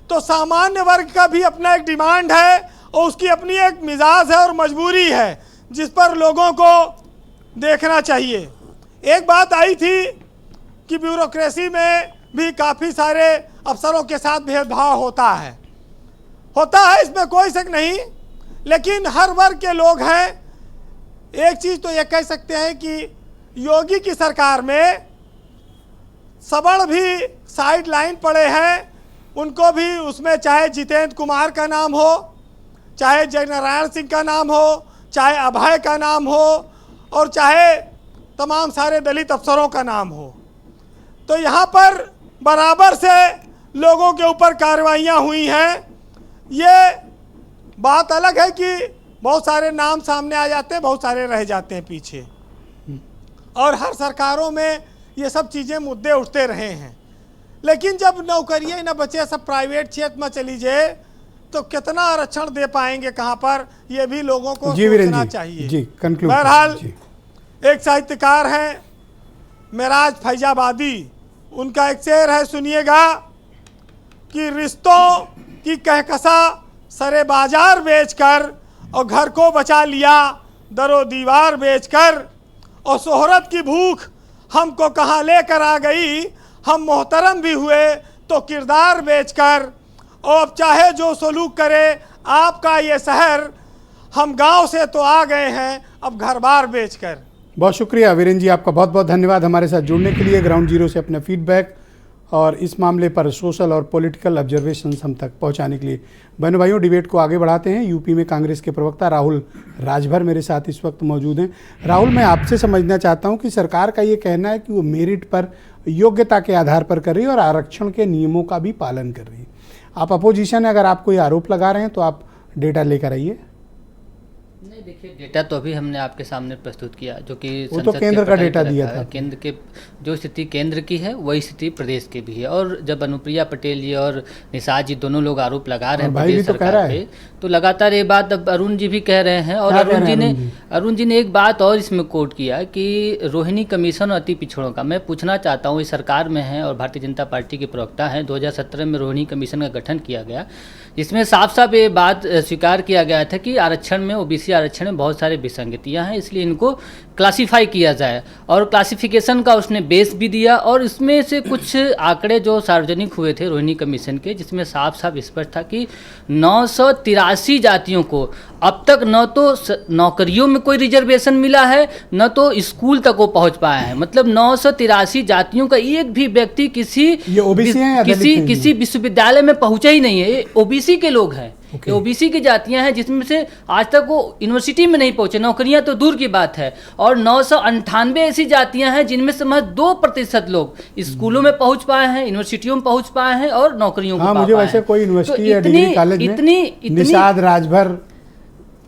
तो सामान्य वर्ग का भी अपना एक डिमांड है और उसकी अपनी एक मिजाज है और मजबूरी है, जिस पर लोगों को देखना चाहिए। एक बात आई थी कि ब्यूरोक्रेसी में भी काफ़ी सारे अफसरों के साथ भेदभाव होता है, इसमें कोई शक नहीं। लेकिन हर वर्ग के लोग हैं। एक चीज़ तो ये कह सकते हैं कि योगी की सरकार में सबड़ भी साइड लाइन पड़े हैं, उनको भी उसमें चाहे जितेंद्र कुमार का नाम हो, चाहे जयनारायण सिंह का नाम हो, चाहे अभय का नाम हो और चाहे तमाम सारे दलित अफसरों का नाम हो। तो यहाँ पर बराबर से लोगों के ऊपर कार्रवाइयाँ हुई हैं। ये बात अलग है कि बहुत सारे नाम सामने आ जाते हैं, बहुत सारे रह जाते हैं पीछे, और हर सरकारों में ये सब चीज़ें मुद्दे उठते रहे हैं। लेकिन जब नौकरियाँ न बचे, सब प्राइवेट क्षेत्र में चली जाए, तो कितना आरक्षण दे पाएंगे कहाँ पर, ये भी लोगों को सोचना चाहिए।
जी, conclude
बहरहाल
जी।
एक साहित्यकार हैं मेराज फैजाबादी, उनका एक शेर है, सुनिएगा कि रिश्तों की कहकसा सरे बाजार बेचकर और घर को बचा लिया दरो दीवार बेचकर, और शोहरत की भूख हमको कहाँ लेकर आ गई, हम मोहतरम भी हुए तो किरदार बेचकर, और अब चाहे जो सलूक करे आपका ये शहर, हम गांव से तो आ गए हैं अब घर बार बेचकर।
बहुत शुक्रिया वीरेंद्र जी, आपका बहुत बहुत धन्यवाद हमारे साथ जुड़ने के लिए, ग्राउंड जीरो से अपना फीडबैक और इस मामले पर सोशल और पॉलिटिकल ऑब्जर्वेशंस हम तक पहुंचाने के लिए। बहनों भाइयों, डिबेट को आगे बढ़ाते हैं। यूपी में कांग्रेस के प्रवक्ता राहुल राजभर मेरे साथ इस वक्त मौजूद हैं। राहुल, मैं आपसे समझना चाहता हूं कि सरकार का ये कहना है कि वो मेरिट पर, योग्यता के आधार पर कर रही है और आरक्षण के नियमों का भी पालन कर रही है। आप अपोजिशन है, अगर आप कोई आरोप लगा रहे हैं तो आप डेटा लेकर आइए।
नहीं, देखिए डेटा तो अभी हमने आपके सामने प्रस्तुत किया, जो कि
वो तो केंद्र का डेटा दिया था।
केंद्र के जो स्थिति केंद्र की है वही स्थिति प्रदेश की भी है। और जब अनुप्रिया पटेल जी और निषाद जी दोनों लोग आरोप लगा रहे हैं प्रदेश सरकार पे, तो लगातार ये बात अब अरुण जी भी कह रहे हैं। और अरुण जी ने एक बात और इसमें कोट किया कि रोहिणी कमीशन और अति पिछड़ों का, मैं पूछना चाहता हूँ, इस सरकार में है और भारतीय जनता पार्टी के प्रवक्ता हैं, 2017 में रोहिणी कमीशन का गठन किया गया, जिसमें साफ साफ ये बात स्वीकार किया गया था कि आरक्षण में, ओबीसी आरक्षण में बहुत सारे विसंगतियां हैं, इसलिए इनको क्लासिफाई किया जाए। और क्लासिफिकेशन का उसने बेस भी दिया, और इसमें से कुछ आंकड़े जो सार्वजनिक हुए थे रोहिणी कमीशन के, जिसमें साफ साफ स्पष्ट था कि 983 जातियों को अब तक न तो नौकरियों में कोई रिजर्वेशन मिला है, न तो स्कूल तक वो पहुंच पाया है। मतलब 983 जातियों का एक भी व्यक्ति किसी विश्वविद्यालय में पहुंचा ही नहीं है। ओबीसी के लोग हैं, ओबीसी की जातियां हैं, जिसमें से आज तक वो यूनिवर्सिटी में नहीं पहुंचे, नौकरियां तो दूर की बात है। और 998 ऐसी जातियां हैं जिनमें से महज 2% लोग स्कूलों में पहुंच पाए हैं, यूनिवर्सिटियों में पहुंच पाए हैं और नौकरियों को
मुझे वैसे कोई यूनिवर्सिटी या डिग्री कॉलेज में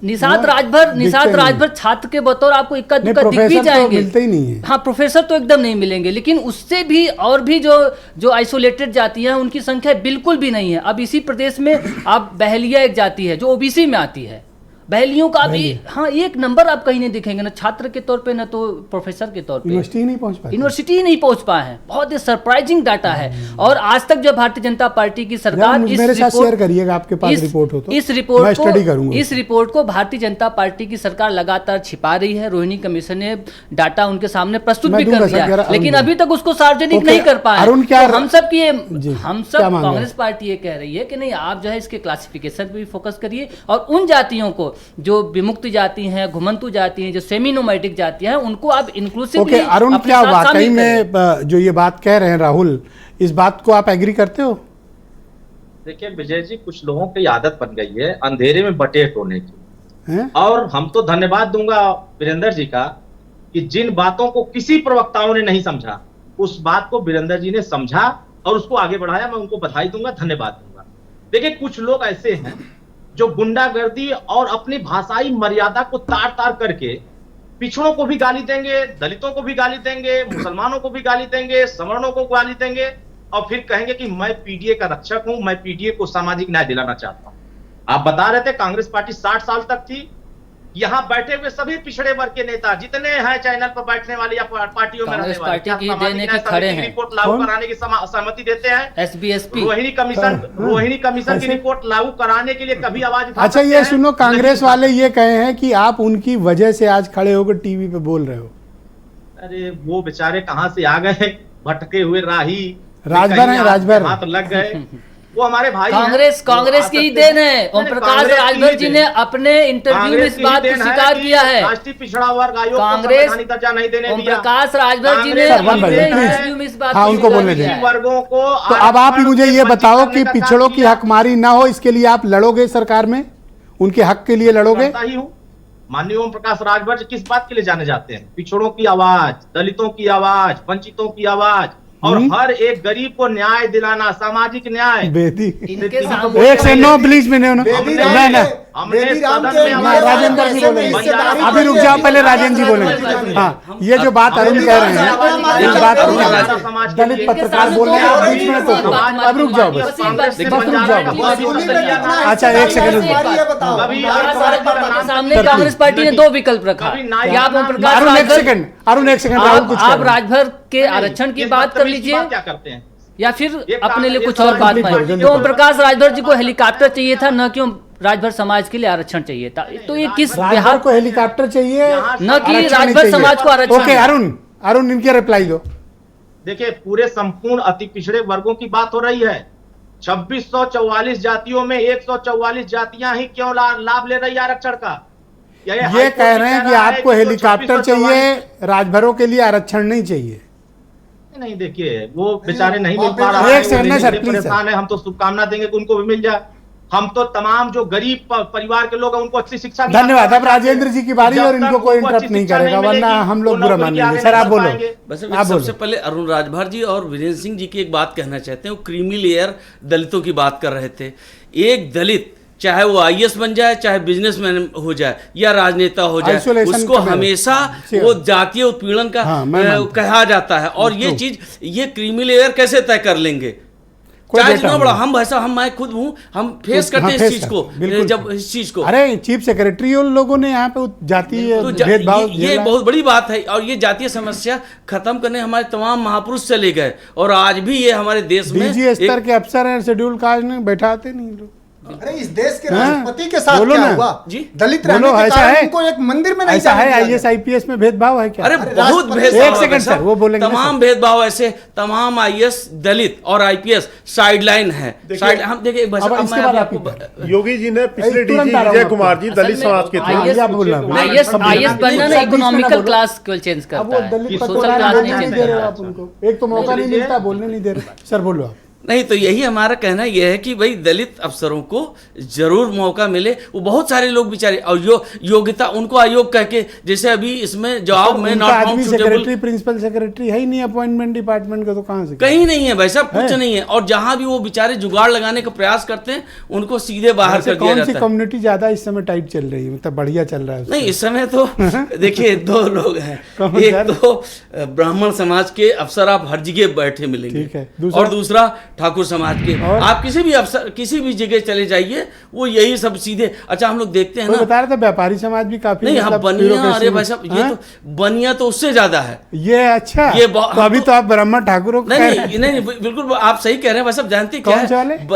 निषाद राजभर छात्र के बतौर आपको इक्का दुक्का दिख भी जाएंगे, मिलते ही नहीं है।
हाँ, प्रोफेसर तो एकदम नहीं मिलेंगे, लेकिन उससे भी और भी जो आइसोलेटेड जातियां हैं उनकी संख्या बिल्कुल भी नहीं है। अब इसी प्रदेश में आप बहलिया एक जाति है जो ओबीसी में आती है, बहलियों का भी हाँ एक नंबर आप कहीं नहीं दिखेंगे, ना छात्र के तौर पे ना तो प्रोफेसर के तौर पे।
यूनिवर्सिटी
नहीं पहुंच पाए हैं। बहुत ही सरप्राइजिंग डाटा है। और आज तक जो भारतीय जनता पार्टी की सरकार इस रिपोर्ट को भारतीय जनता पार्टी की सरकार लगातार छिपा रही है। रोहिणी कमीशन ने डाटा उनके सामने प्रस्तुत भी कर दिया, लेकिन अभी तक उसको सार्वजनिक नहीं कर पाए। हम सब कांग्रेस पार्टी ये कह रही है कि नहीं, आप जो है इसके क्लासिफिकेशन पे भी फोकस करिए और उन जातियों को जो विमुक्त जाति हैं, घुमंतु जाति हैं, जो सेमी नोमैटिक जाति हैं, उनको आप इंक्लूसिवली
अरुण, क्या वाकई में जो ये बात कह रहे हैं राहुल, इस बात को आप एग्री करते हो?
देखिए विजय जी, कुछ लोगों की आदत बन गई है अंधेरे में बटेर होने की, और हम तो धन्यवाद दूंगा वीरेंद्र जी का कि जिन बातों को किसी प्रवक्ताओं ने नहीं समझा, उस बात को वीरेंद्र जी ने समझा और उसको आगे बढ़ाया। मैं उनको बधाई दूंगा, धन्यवाद दूंगा। देखिए कुछ लोग ऐसे हैं जो गुंडागर्दी और अपनी भाषाई मर्यादा को तार तार करके पिछड़ों को भी गाली देंगे, दलितों को भी गाली देंगे, मुसलमानों को भी गाली देंगे, सवर्णों को गाली देंगे, और फिर कहेंगे कि मैं पीडीए का रक्षक हूं, मैं पीडीए को सामाजिक न्याय दिलाना चाहता हूं। आप बता रहे थे कांग्रेस पार्टी 60 साल तक थी। यहाँ बैठे हुए सभी पिछड़े वर्ग के नेता जितने हैं चैनल पर बैठने वाले या पार्टियों में रहने वाले, रिपोर्ट लागू कराने की सहमति देते हैं? एसबीएसपी रोहिणी कमीशन की रिपोर्ट लागू कराने के लिए कभी आवाज उठा?
अच्छा ये सुनो, कांग्रेस वाले ये कहे हैं कि आप उनकी वजह से आज खड़े होकर टीवी पे बोल रहे हो।
अरे वो बेचारे कहाँ से आ गए, भटके हुए राही
राजभर
हाथ लग गए। वो हमारे भाई
कांग्रेस की ही देन है। ओम प्रकाश राजभर जी ने अपने इंटरव्यू में इस बात को स्वीकार किया है।
राष्ट्रीय पिछड़ा वर्ग आयोग
कांग्रेस दर्जा नहीं देने, ओम प्रकाश राजभर जी ने अपने इंटरव्यू में इस बात
हाँ,
को
उनको
स्वीकार
बोलने
किया
दें।
है।
वर्गों को
तो अब आप ही मुझे ये बताओ कि
करने का
पिछड़ों
काम
की
किया।
हकमारी ना हो, इसके लिए आप लड़ोगे सरकार में, उनके हक के लिए लड़ोगे?
करता ही हूँ। माननीय ओम प्रकाश राजभर किस बात के लिए जाने जाते हैं? पिछड़ों की आवाज, दलितों की आवाज, वंचितों की आवाज और हर एक गरीब को न्याय दिलाना, सामाजिक न्याय।
बेदी
इनके सामने
एक से नो प्लीज में नहीं
बेदी
ना
राम
ना
हमने
बेदी राम
सदन
के
में हमारे
राजेंद्र जी
ऐसे में
बोलेंगे।
हिस्सेदारी
अभी रुक जाओ, पहले राजेंद्र जी बोलेंगे।
बोलेंगे।
हाँ, ये जो बात अरुण कह रहे हैं, इस बात को दलित पत्रकार बोल रहे हैं, आप बीच में टोको। अब रुक जाओ बस, बस रुक जाओ। अच्छा, एक सेकंड रुक जाओ।
के सामने कांग्रेस पार्टी ने 2 विकल्प रखा। या आप ओम प्रकाश
अरुण एक
राजभर-
सेकंड, अरुण एक सेकंड, राहुल कुछ कह
आप
रहे हैं।
राजभर के आरक्षण की बात कर लीजिए
क्या करते हैं?
या फिर
एक
अपने लिए
एक
कुछ और बात
कंप्लीट
पाए।
करो,
तो ओम प्रकाश राजभर जी को हेलीकॉप्टर चाहिए था, न कि राजभर समाज के लिए आरक्षण चाहिए था। तो ये किस
राजभर
बिहार
को हेलीकॉप्टर चाहिए,
न कि
आरक्षण नहीं
राजभर
चाहिए।
समाज को आरक्षण।
ओके अरुण इनके रिप्लाई दो।
देखिए, पूरे संपूर्ण अति पिछड़े वर्गों की बात हो रही है। 2644 जातियों में 144 जातियां ही क्यों लाभ ले रही है आरक्षण का?
ये कह रहे हैं कि आपको हेलीकॉप्टर चाहिए, राजभरों के लिए आरक्षण नहीं चाहिए।
नहीं, देखिए वो बेचारे नहीं मिल पा रहा
एक
है,
सेकंड
वो
ना सर,
बड़े
प्लीज
परेशान है। हम तो शुभकामना देंगे कि उनको भी मिल जाए। हम तो तमाम जो गरीब परिवार के लोग हैं उनको अच्छी शिक्षा भी
धन्यवाद। अब राजेंद्र जी की बारी
जब
और
तक
इनको कोई
उनको
इंटरप्ट
अच्छी
नहीं
शिक्षा
करेगा,
नहीं
वरना
मिलेगी,
हम लोग
वो
बुरा
नौकरी
मान
के आगे
लेंगे। सर
नहीं
आप
बढ़
बोलो,
पाएंगे।
बस
आप
सबसे
बोलो।
पहले अरुण राजभर जी और वीरेंद्र सिंह जी की एक बात कहना चाहते हैं। वो क्रीमी लेयर दलितों की बात कर रहे थे। एक दलित चाहे वो आईएएस बन जाए, चाहे बिजनेसमैन हो जाए या राजनेता हो जाए,
Isolation
उसको
का मेरा-
हमेशा
Sure.
वो जातीय उत्पीड़न का
हाँ, मैं मानता हूं।
कहा जाता है। और ये
True.
चीज, ये क्रीमी लेयर कैसे तय कर लेंगे?
कोई
चाहे
डेटा
जितना बड़ा
नहीं।
हम मैं खुद हूं, हम फेस करते
हाँ,
हैं इस
फेस
चीज
करते
को।
हैं, बिल्कुल।
जब इस चीज को
अरे चीफ सेक्रेटरी उन लोगों ने यहाँ पे जातीय
तो
भेदभाव
ये
झेला।
बहुत बड़ी बात है। और ये जातीय समस्या खत्म करने हमारे तमाम महापुरुष चले गए और आज भी ये हमारे देश में
डीजी स्तर के अफसर हैं, शेड्यूल कास्ट ने बैठाते नहीं लोग।
अरे इस देश के
हाँ?
राष्ट्रपति के साथ
बोलो
क्या
ना।
हुआ?
जी?
दलित
बोलो,
रहने के
ऐसा
कारण
है?
उनको एक मंदिर में नहीं
ऐसा
जाने
है
दिया
आईएएस
गया।
आईपीएस में भेदभाव है क्या?
अरे
अरे
बहुत
राष्ट्रपति-
भेदभाव
एक
है
सेकंड
साहब।
सर, वो बोलेंगे ना
तमाम
सर।
भेदभाव ऐसे, तमाम आईएएस दलित और आईपीएस साइडलाइन है। साइड हम देखिए
अब इसके बाद आप ही
योगी जी ने पिछले
तुरंत
डीजी
आ रहा हूं
विजय
आपको।
कुमार जी दलित समाज के थे।
आईएएस आप बोल रहे हो।
आईएएस बनना ना इकोनॉमिकल क्लास को चेंज
अब वो
करता है,
दलित
सोशल
पत्रकार
क्लास
बोलने
नहीं
नहीं
चेंज
दे रहे हो
करता।
आप उनको, एक तो मौका नहीं मिलता, बोलने नहीं दे रहे। सर बोलो आप।
नहीं, तो यही हमारा कहना यह है कि भाई दलित अफसरों को जरूर मौका मिले। वो बहुत सारे लोग बेचारे और योग्यता उनको आयोग कह के, जैसे अभी इसमें जवाब में
उनका
नॉट
आदमी
found suitable
secretary principal secretary है ही नहीं अपॉइंटमेंट डिपार्टमेंट का, तो कहाँ से
कहीं नहीं है भाई साहब, कुछ
है?
नहीं है। और जहां भी वो बेचारे जुगाड़ लगाने का प्रयास करते हैं उनको सीधे बाहर
वैसे
कर दिया
कौन सी
जाता है।
कम्युनिटी ज्यादा इस समय टाइट चल रही है, मतलब बढ़िया चल रहा है उसका?
नहीं, इस समय तो देखिए 2 लोग हैं।
कौन
एक
सर?
तो ब्राह्मण समाज के अफसर आप हर जगह बैठे मिलेंगे।
ठीक है। दूसरा?
और दूसरा ठाकुर समाज के।
और?
आप किसी भी अफसर किसी भी जगह चले जाइए, वो यही सब सीधे। अच्छा, हम लोग देखते हैं
कोई
ना,
बता रहा था व्यापारी समाज भी काफी
नहीं हम
मतलब
बनिया,
bureaucracy
अरे
में-
भाई साहब ये
हाँ?
तो बनिया तो उससे ज्यादा है।
ये अच्छा,
ये
तो अभी तो आप ब्राह्मण ठाकुरों को
नहीं
कह
नहीं
रहे हैं।
नहीं नहीं, बिल्कुल आप सही कह रहे हैं भाई साहब। जानते क्या
कौन से वाले?
है,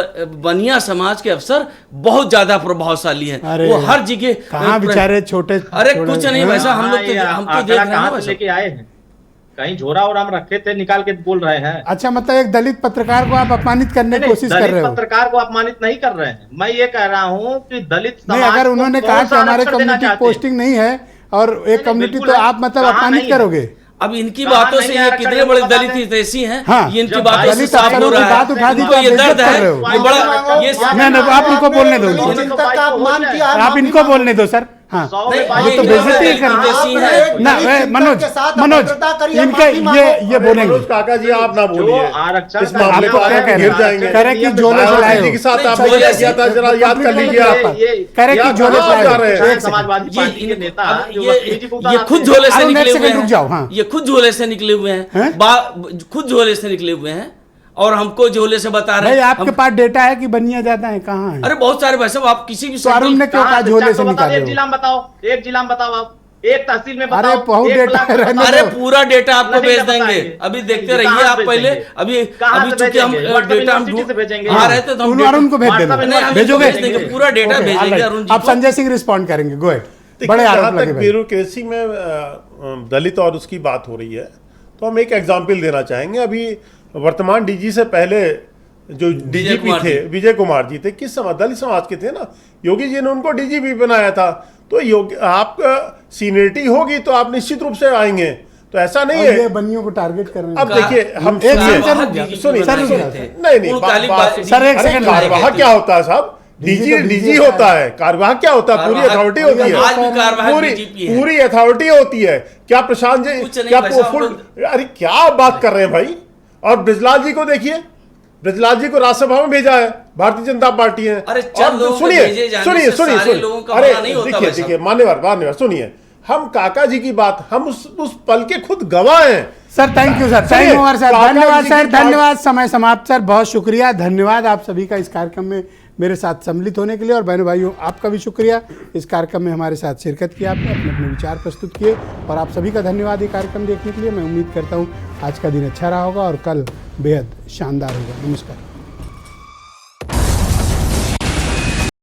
बनिया समाज के अफसर बहुत ज्यादा प्रभावशाली हैं।
अरे
वो हर जगह
कहाँ बेचारे छोटे
अरे कुछ नहीं भाई साहब, हम लोग तो देख रहे हैं ना भाई साहब।
लेके आए हैं, कहीं झोरा वोरा में रखे थे, निकाल के बोल रहे हैं।
अच्छा, मतलब एक दलित पत्रकार को आप अपमानित करने की कोशिश कर
दलित
रहे हो?
पत्रकार को अपमानित नहीं कर रहे हैं। मैं ये कह रहा हूँ कि दलित
नहीं,
समाज
अगर
को
उन्होंने
कौन
कहा
सा
कि हमारे
आरक्षण देना
कम्युनिटी
चाहते हैं?
पोस्टिंग नहीं है और एक कम्युनिटी,
बिल्कुल
तो
है।
आप मतलब
कहाँ
अपमानित
नहीं है?
करोगे?
अब इनकी
कहाँ
बातों
नहीं
से
है
ये
आरक्षण,
कितने
इनको
बड़े
बता
दलित
दें।
हितैषी हैं,
हाँ।
ये इनकी
जब
बातों से
दलित
साफ हो
अफसरों की
रहा
बात
है।
उठा दी तो
इनको
आप
ये
बेइज्जत
दर्द
कर
है,
रहे हो।
ये बड़ा ये
नहीं, नहीं, आप इनको बोलने दो।
दलित तक का अपमान किया है,
आप
माफी
इनको
मांगो।
बोलने दो सर। हाँ,
सौ
नहीं,
में
ये
बाईस
तो
इनके
बेइज्जती
दलित
करना।
हितैषी
आप
हैं।
ना
दलित चिंतक
मनोज
के साथ
मनोज
अभद्रता करिए,
इनके
माफी मांगो।
ये बोलेंगे।
मनोज काका जी आप ना बोलिए,
आरक्षण
इस
का
मामले
आपको
को
क्या
आगे
कह रहे
गिर
हैं?
जाएंगे।
कह रहे कि झोले से लाए
जी
हो।
के साथ
नहीं,
आपने
झोले
क्या
से-
किया था, जरा याद कर लीजिए आप।
कह रहे कि
याद
झोले से
कहाँ
लाए
जा
हो।
रहे हैं?
एक सेकंड।
समाजवादी पार्टी के नेता जो वकील जी को
ये
उतारते
खुद
हैं।
झोले से
अरुण, एक
निकले हुए
सेकंड रुक जाओ,
हैं।
हाँ।
ये खुद झोले से निकले हुए
हैं?
हैं, खुद झोले से निकले हुए हैं और हमको झोले से बता रहे
भाई
हैं।
आपके पास डेटा है कि बनिया जाता है, कहाँ है?
अरे बहुत सारे भाई साहब, आप किसी भी
तो अरुण ने क्यों कहा
कहाँ से
झोले से
400 बताओ,
निकाले
एक
हो?
जिला में बताओ, एक जिला में बताओ आप, एक तहसील में
अरे
बताओ,
बहुत
एक
डेटा
ब्लॉक में
रहने
बताओ।
अरे पूरा डेटा आपको
नहीं
भेज
बताएंगे।
देंगे। अभी देखते
कहाँ
रहिए
से
आप पहले।
भेजेंगे?
अभी
कहाँ
अभी
से
चूंकि हम
भेजेंगे? व्हाट्सएप
डेटा हम
यूनिवर्सिटी से भेजेंगे।
आ रहे थे तो हम
उन अरुण को भेज
व्हाट्सएप
देना,
नहीं, हम
भेजोगे?
भेज देंगे, पूरा डेटा
Okay,
भेजेंगे
alright.
अरुण जी
अब
को।
संजय सिंह रिस्पॉन्ड करेंगे, गो अहेड। बड़े
जहाँ
आरोप
तक
लगे भाई।
ब्यूरोक्रेसी में दलित और उसकी बात हो रही है, तो हम एक एग्जाम्पल देना चाहेंगे। अभी वर्तमान डीजी से पहले जो डीजीपी
कुमार
थे,
जी।
विजय कुमार जी थे, किस समाज, दलित समाज के थे ना। योगी जी ने उनको डीजीपी बनाया था। तो योगी, आप सीनियरिटी होगी तो आप निश्चित रूप से आएंगे। तो ऐसा नहीं
और ये
है।
बनियों को टारगेट कर रहे हैं।
अब देखिए हम
एक सेकंड
सुनिए, सुनिए
सर,
नहीं
सर, एक
अरे
सेकंड
कार्यवाह क्या होता है साहब? डीजी डीजी होता है, कार्यवाह क्या होता है? पूरी अथॉरिटी होती
आज भी कार्यवाह
है,
DGP है।
पूरी अथॉरिटी होती है। क्या प्रशांत
कुछ
जी,
नहीं
क्या
भाई साहब,
फुल, अरे क्या आप बात कर रहे हैं भाई? और ब्रजलाल जी को देखिए, ब्रजलाल जी को राज्यसभा में भेजा है भारतीय जनता पार्टी है।
अरे चंद लोगों को
सुनिए
भेजे जाने
सुनिए
से
सुनिए
सारे लोगों का
अरे
भला नहीं होता
देखिए
भाई साहब।
देखिए मान्यवर सुनिए, हम काका जी की बात, हम उस पल के खुद गवाह हैं।
सर थैंक यू सर,
सुनिए,
टाइम ओवर सर,
काका
धन्यवाद
जी
सर,
की बात-
धन्यवाद, समय समाप्त सर, बहुत शुक्रिया, धन्यवाद आप सभी का इस कार्यक्रम में मेरे साथ सम्मिलित होने के लिए। और बहनों भाइयों आपका भी शुक्रिया, इस कार्यक्रम में हमारे साथ शिरकत किया, आपने अपने अपने विचार प्रस्तुत किए, और आप सभी का धन्यवाद ये कार्यक्रम देखने के लिए। मैं उम्मीद करता हूँ आज का दिन अच्छा रहा होगा और कल बेहद शानदार होगा। नमस्कार।